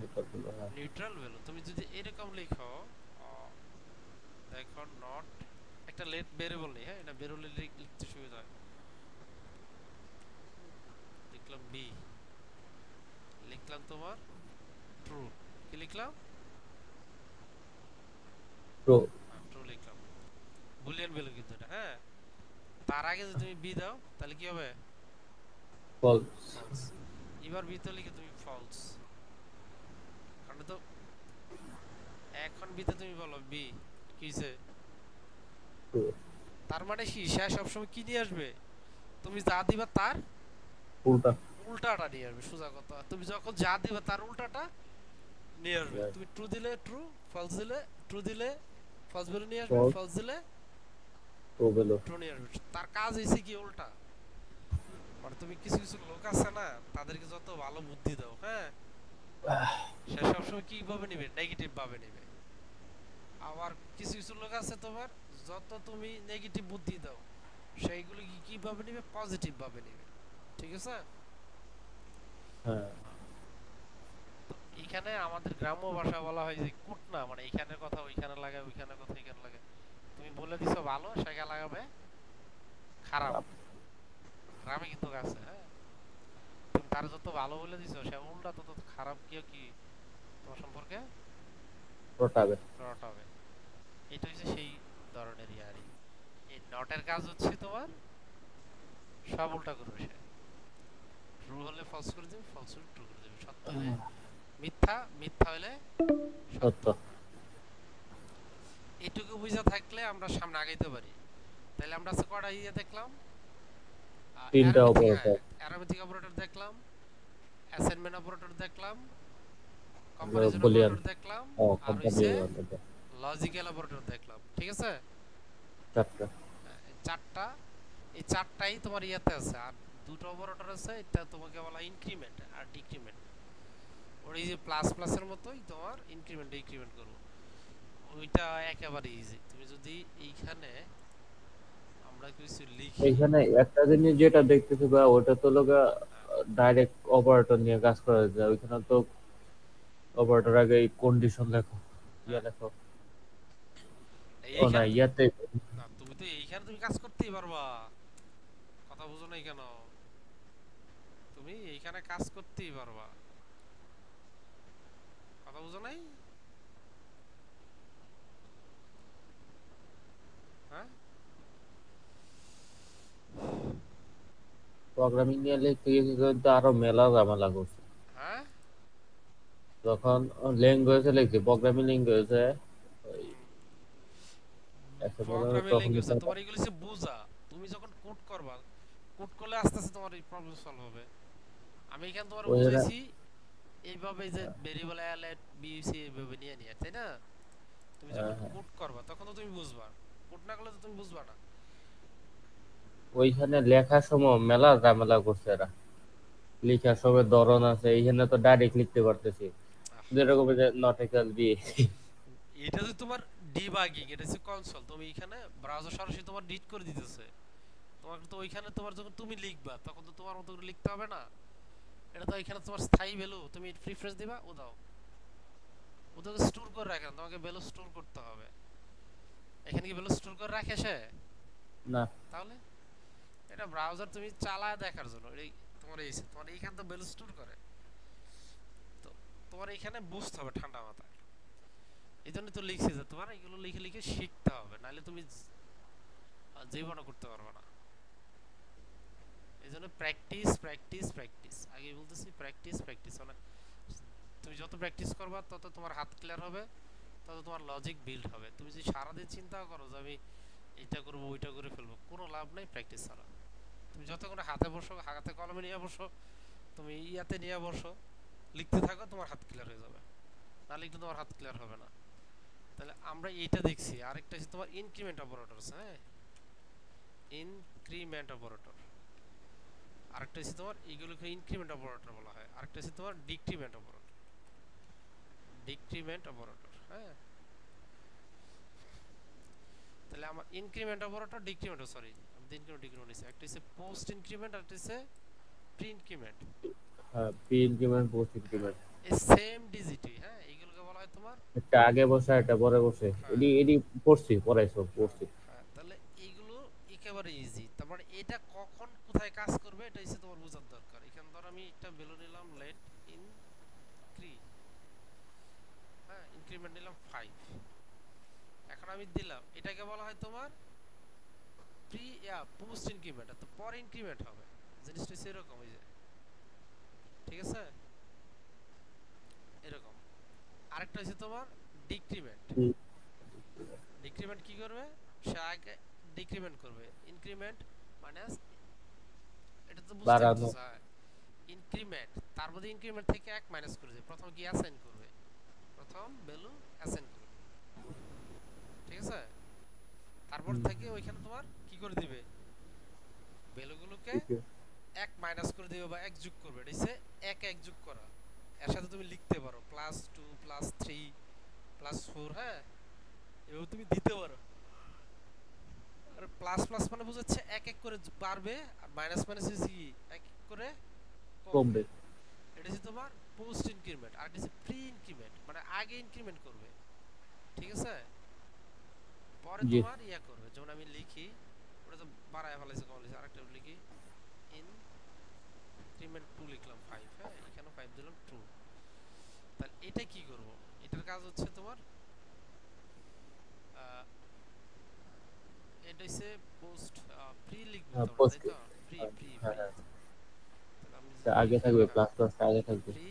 এটা হলো, হ্যাঁ। নিউট্রাল ভ্যালু তুমি যদি এরকম লিখো, দেখো নট একটা লেট ভেরিয়েবল নেই, হ্যাঁ এটা ভেরিয়েবল লিখতে সুবিধা হয়। লিখলাম বি, লিখলাম তোমার ট্রু, কি লিখলাম? প্রো ট্রু লিখলাম, বুলিয়ান ভ্যালু কিন্তু এটা, হ্যাঁ। তার আগে যদি তুমি বি দাও তাহলে কি হবে? False false. এবার বি তো লিখে তুমি ফলস, কারণ তো এখন বিতে তুমি বলো বি কিছে, ট্রু তার মানে কি সে সবসময় কি নিয়ে আসবে? তুমি যা দিবা তার উল্টা উল্টাটা নিয়ে আসবে, সোজা কথা। তুমি যখন যা দিবা তার উল্টাটা নিয়ে আসবে। তুমি ট্রু দিলে ট্রু, ফলস দিলে ট্রু দিলে ফলস ভ্যালু নিয়ে আসবে, ফলস ফলস দিলে ট্রু ভ্যালু। ট্রু নিয়ে আসবে। তার কাজ হইছে কি উল্টা। মানে তুমি কিছু কিছু লোক আছে না, তাদেরকে যত ভালো বুদ্ধি দাও, হ্যাঁ, সে সবসময় কি ভাবে নিবে? নেগেটিভ ভাবে নিবে। আবার কিছু কিছু লোক আছে তোমার, যত তুমি নেগেটিভ বুদ্ধি দাও সেইগুলো কি ভাবে নিবে? পজিটিভ ভাবে নিবে, ঠিক আছে? হ্যাঁ, তো এখানে আমাদের গ্রাম্য ভাষা বলা হয় যে কুটনা, মানে এখানের কথা ওইখানে লাগায়, ওইখানের কথা এখানে লাগায়। তুমি বলে দিছো ভালো, সেখানে লাগাবে খারাপ। খারাপ গ্রামে কিন্তু আছে, হ্যাঁ, তুমি তার যত ভালো বলে দিছো সে উল্টা তত খারাপ কি কি তোমার সম্পর্কে রটাবে। রটাবে। এটা হচ্ছে সেই ধরনের ইয়ারি। এই নটের কাজ হচ্ছে তোমার সব উল্টা করবে সে। ট্রু হলে ফলস করে দেবে, ফলস হলে ট্রু করে দেবে, সত্য হলে মিথ্যা, মিথ্যা হলে সত্য। সত্য। এটুকু বুঝা থাকলে আমরা সামনে আগাইতে পারি। তাহলে আমরা আজকে কয়টা ইয়ে দেখলাম? তিনটা অ্যারোমেটিক, অপারেটর, অ্যারোমেটিক অপারেটর দেখলাম, অ্যাসাইনমেন্ট অপারেটর দেখলাম, কম্পারিজন বুলিয়ান, অপারেটর দেখলাম, ও আর কোম্পানি হইছে লজিক্যাল অপারেটর দেখলাম, ঠিক আছে? চারটা। এই চারটা, এই চারটাই তোমার ইয়াতে আছে। আর দুটো অপারেটর আছে, এটা তোমাকে বলা ইনক্রিমেন্ট আর ডিক্রিমেন্ট। ওর এই যে প্লাস প্লাসের মতোই তোমার ইনক্রিমেন্ট ডিক্রিমেন্ট করবো, ওইটা একেবারে ইজি। তুমি যদি এইখানে আমরা কিছু লিখি, এইখানে একটা জিনিস যেটা দেখতেছি বা ওটা তো লোক ডাইরেক্ট অপারেটর নিয়ে কাজ করা যায়। ওইখানে তো অপারেটর আগে কন্ডিশন লেখো, ইয়া হ্যাঁ, লেখো। ও না, এইখানে ইয়াতে না, তুমি তো এইখানে তুমি কাজ করতেই পারবা। কথা বুঝো নাই কেন? তুমি এইখানে কাজ করতেই পারবা, কথা বুঝো নাই? হ্যাঁ, প্রোগ্রামিং নিয়ে লিখতে গিয়ে কিন্তু আরো মেলা ঝামেলা করছে। হ্যাঁ, যখন ল্যাঙ্গুয়েজে লিখছি, প্রোগ্রামিং ল্যাঙ্গুয়েজে এসে বলে প্রোগ্রামিং তখন ল্যাঙ্গুয়েজ তোমার এগুলো হচ্ছে বোঝা। তুমি যখন কোড করবা, কোড করলে আস্তে আস্তে তোমার এই প্রবলেম সলভ হবে। আমি এখানে তোমার ওই বুঝাইছি এইভাবে যে ভেরিয়েবল অ্যালেট বিসি এইভাবে নিয়ে নিয়ে, তাই না? তুমি যখন হ্যাঁ, কোড করবা তখন তো তুমি বুঝবা, কোড না করলে তো তুমি বুঝবা না। ওইখানে লেখার সময় মেলা ঝামেলা করছে এরা। লেখার সময় ধরন আছে, এইখানে তো ডাইরেক্ট লিখতে পারতেছি, আহ, যেরকম যে নটিক্যাল বি। এটা যে তোমার ডিবাগিং, এটা হচ্ছে কনসোল। তুমি এখানে ব্রাউজার সরাসরি তোমার রিড করে দিতেছে। তোমার তো ওইখানে তোমার যখন তুমি লিখবা তখন তো তোমার মতো করে লিখতে হবে না। এটা তো এখানে তোমার স্থায়ী ভ্যালু, তুমি রিফ্রেশ দিবা, ও দাও, ও তো স্টোর করে রাখে না, তোমাকে ভ্যালু স্টোর করতে হবে। এখানে কি ভ্যালু স্টোর করে রাখে সে? না, তাহলে এটা ব্রাউজার তুমি চালায় দেখার জন্য। এই তোমার এই তোমার এইখানে তো ভ্যালু স্টোর করে। তো তোমার এখানে বুঝতে হবে ঠান্ডা মাথায়। এই জন্য তো লিখছি যে তোমার এগুলো লিখে লিখে শিখতে হবে, নাহলে তুমি জীবনও করতে পারবে না। এই জন্য প্র্যাকটিস প্র্যাকটিস প্র্যাকটিস, আগে বলতেছি প্র্যাকটিস প্র্যাকটিস। মানে তুমি যত প্র্যাকটিস করবা তত তোমার হাত ক্লিয়ার হবে, তত তোমার লজিক বিল্ড হবে। তুমি যদি সারাদিন চিন্তা করো যে আমি এটা করবো ওইটা করে ফেলবো, কোনো লাভ নাই প্র্যাকটিস ছাড়া। তুমি যতক্ষণ হাতে বসো, হাতে কলমে নিয়ে বসো, তুমি ইয়াতে নিয়ে বসো, লিখতে থাকো, তোমার হাত ক্লিয়ার হয়ে যাবে। তাহলে কিন্তু তোমার হাত ক্লিয়ার হবে না। তাহলে আমরা এইটা দেখছি। আরেকটা হচ্ছে তোমার ইনক্রিমেন্ট অপারেটরস, হ্যাঁ, ইনক্রিমেন্ট অপারেটর। আরেকটা হচ্ছে তোমার এইগুলোকে ইনক্রিমেন্ট অপারেটর বলা হয়। আরেকটা হচ্ছে তোমার ডিক্রিমেন্ট অপারেটর, ডিক্রিমেন্ট অপারেটর, হ্যাঁ। তাহলে আমার ইনক্রিমেন্ট অপারেটর, ডিক্রিমেন্ট, সরি আমি ইনক্রিমেন্ট ডিক্রিমেন্ট নিছি। একটা হচ্ছে পোস্ট ইনক্রিমেন্ট, আর একটা হচ্ছে pre increment. Pre increment post হ্যাঁ, ইনক্রিমেন্ট। এই সেম ডিজিটই, হ্যাঁ, এইগুলোকে বলা হয় তোমার। একটা আগে বসে একটা পরে বসে, হ্যাঁ, এডি এডি পড়ছি পড়াইছো হ্যাঁ, পড়ছি। হ্যাঁ, তাহলে এইগুলো একেবারে ইজি। তার মানে এটা কখন কোথায় কাজ করবে এটা হচ্ছে তোমার বোঝার দরকার। এখানে ধর আমি একটা ভ্যালু নিলাম লেট ইনক্রি, হ্যাঁ, ইনক্রিমেন্ট নিলাম 5। এখন আমি দিলাম, এটাকে বলা হয় তোমার প্রি পোস্ট ইনক্রিমেন্ট। তো পরে ইনক্রিমেন্ট হবে, জিনিসটা সেরকম হয়ে যায়, ঠিক আছে, এরকম। আরেকটা হচ্ছে তোমার ডিক্রিমেন্ট। ডিক্রিমেন্ট কি করবে, সে আগে ডিক্রিমেন্ট করবে। ইনক্রিমেন্ট মাইনাস, এটা তো বুঝতে বাড়ানো। পারছো, ইনক্রিমেন্ট তার মধ্যে ইনক্রিমেন্ট থেকে 1 মাইনাস করে দেবে। প্রথম কি অ্যাসাইন করবে, প্রথম ভ্যালু অ্যাসাইন করবে, ঠিক আছে। তারপর থেকে ওইখানে তোমার কি করে দিবে, ভ্যালুগুলোকে 1 মাইনাস করে দিবে বা 1 যোগ করবে। এটা হচ্ছে 1 1 যোগ করা। এর সাথে তুমি লিখতে পারো +2 +3 +4, হ্যাঁ, এভাবে তুমি দিতে পারো। আর প্লাস প্লাস মানে বোঝাচ্ছে 1 1 করে বাড়বে, আর মাইনাস মাইনাস হচ্ছে কি 1 1 করে কমবে। কমবে। এটা হচ্ছে তোমার পোস্ট ইনক্রিমেন্ট। আর এটা হচ্ছে প্রি ইনক্রিমেন্ট, মানে আগে ইনক্রিমেন্ট করবে, ঠিক আছে, পরে জি। তোমার ইয়া করবে। যেমন আমি লিখি, ওটা তো বাড়ায় ফেলাইছে, কম লিখি, আরেকটা লিখি ইনক্রিমেন্ট 2 লিখলাম 5, হ্যাঁ, এখানে 5 দিলাম 2। তাহলে এটা কি করব, এটার কাজ হচ্ছে তোমার এটা হচ্ছে পোস্ট প্রি লিখবো তোমরা, তাই পোস্ট। তো, প্রি প্রি হ্যাঁ প্রি। হ্যাঁ, তাহলে আমি তা যদি আগে লিখি, থাকবে, হ্যাঁ, প্লাস প্লাস আগে থাকবে। প্রি,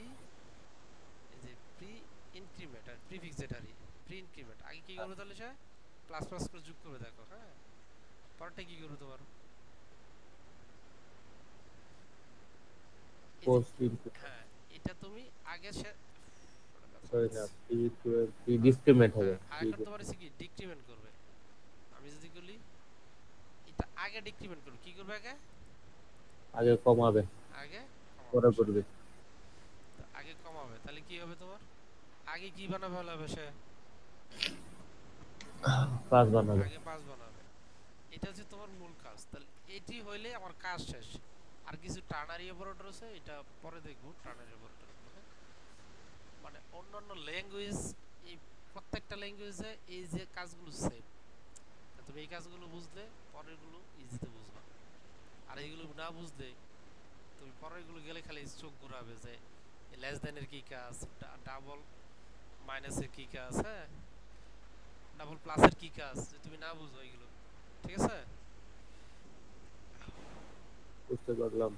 এই যে প্রি ইনক্রিমেন্ট আর প্রিফিক্স যেটারই প্রি ইনক্রিমেন্ট, আগে কি করবে তাহলে সে প্লাস প্লাস করে যোগ করবে, দেখো, হ্যাঁ। পরেরটা কি করবে তোমার, এই যে, পোস্ট ইনক্রিমেন্ট, হ্যাঁ, এটা তুমি আগে সে সরি না, প্রি ডিসক্রিমেন্ট হবে। হ্যাঁ, আর এখন তোমার হচ্ছে কি ডিক্রিমেন্ট করবে। আমি যদি বলি এটা আগে ডিক্রিমেন্ট করবে, কি করবে আগে, আগে কমাবে আগে পরে কমাবে সে। করবে। তো আগে কমাবে, তাহলে কি হবে তোমার, আগে কি বানাবে হবে সে, প্লাস বানাবে। আগে 5 বানাবে। এটা হচ্ছে তোমার মূল কাজ। তাহলে এটি হইলে আমার কাজ শেষ। আর কিছু টার্নারি অপারেটর আছে, এটা পরে দেখবো টার্নারি অপারেটর গুলো, হ্যাঁ। মানে অন্যান্য ল্যাঙ্গুয়েজ, এই প্রত্যেকটা ল্যাঙ্গুয়েজে এই যে কাজগুলো সেম। তুমি এই কাজগুলো বুঝলে পরেরগুলো ইজিতে বুঝবা। আর এইগুলো না বুঝলে তুমি পরেরগুলো গেলে খালি চোখ ঘোরাবে যে লেস দেনের কি কাজ, ডাবল মাইনাসের কি কাজ, হ্যাঁ, ডাবল প্লাসের কি কাজ, যদি তুমি না বুঝো এগুলো, ঠিক আছে। বুঝতে পারলাম।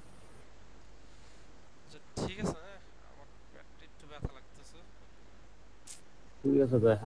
আচ্ছা, ঠিক আছে, হ্যাঁ, আমার পেটটা একটু ব্যথা লাগতেছে। ঠিক আছে ভাই।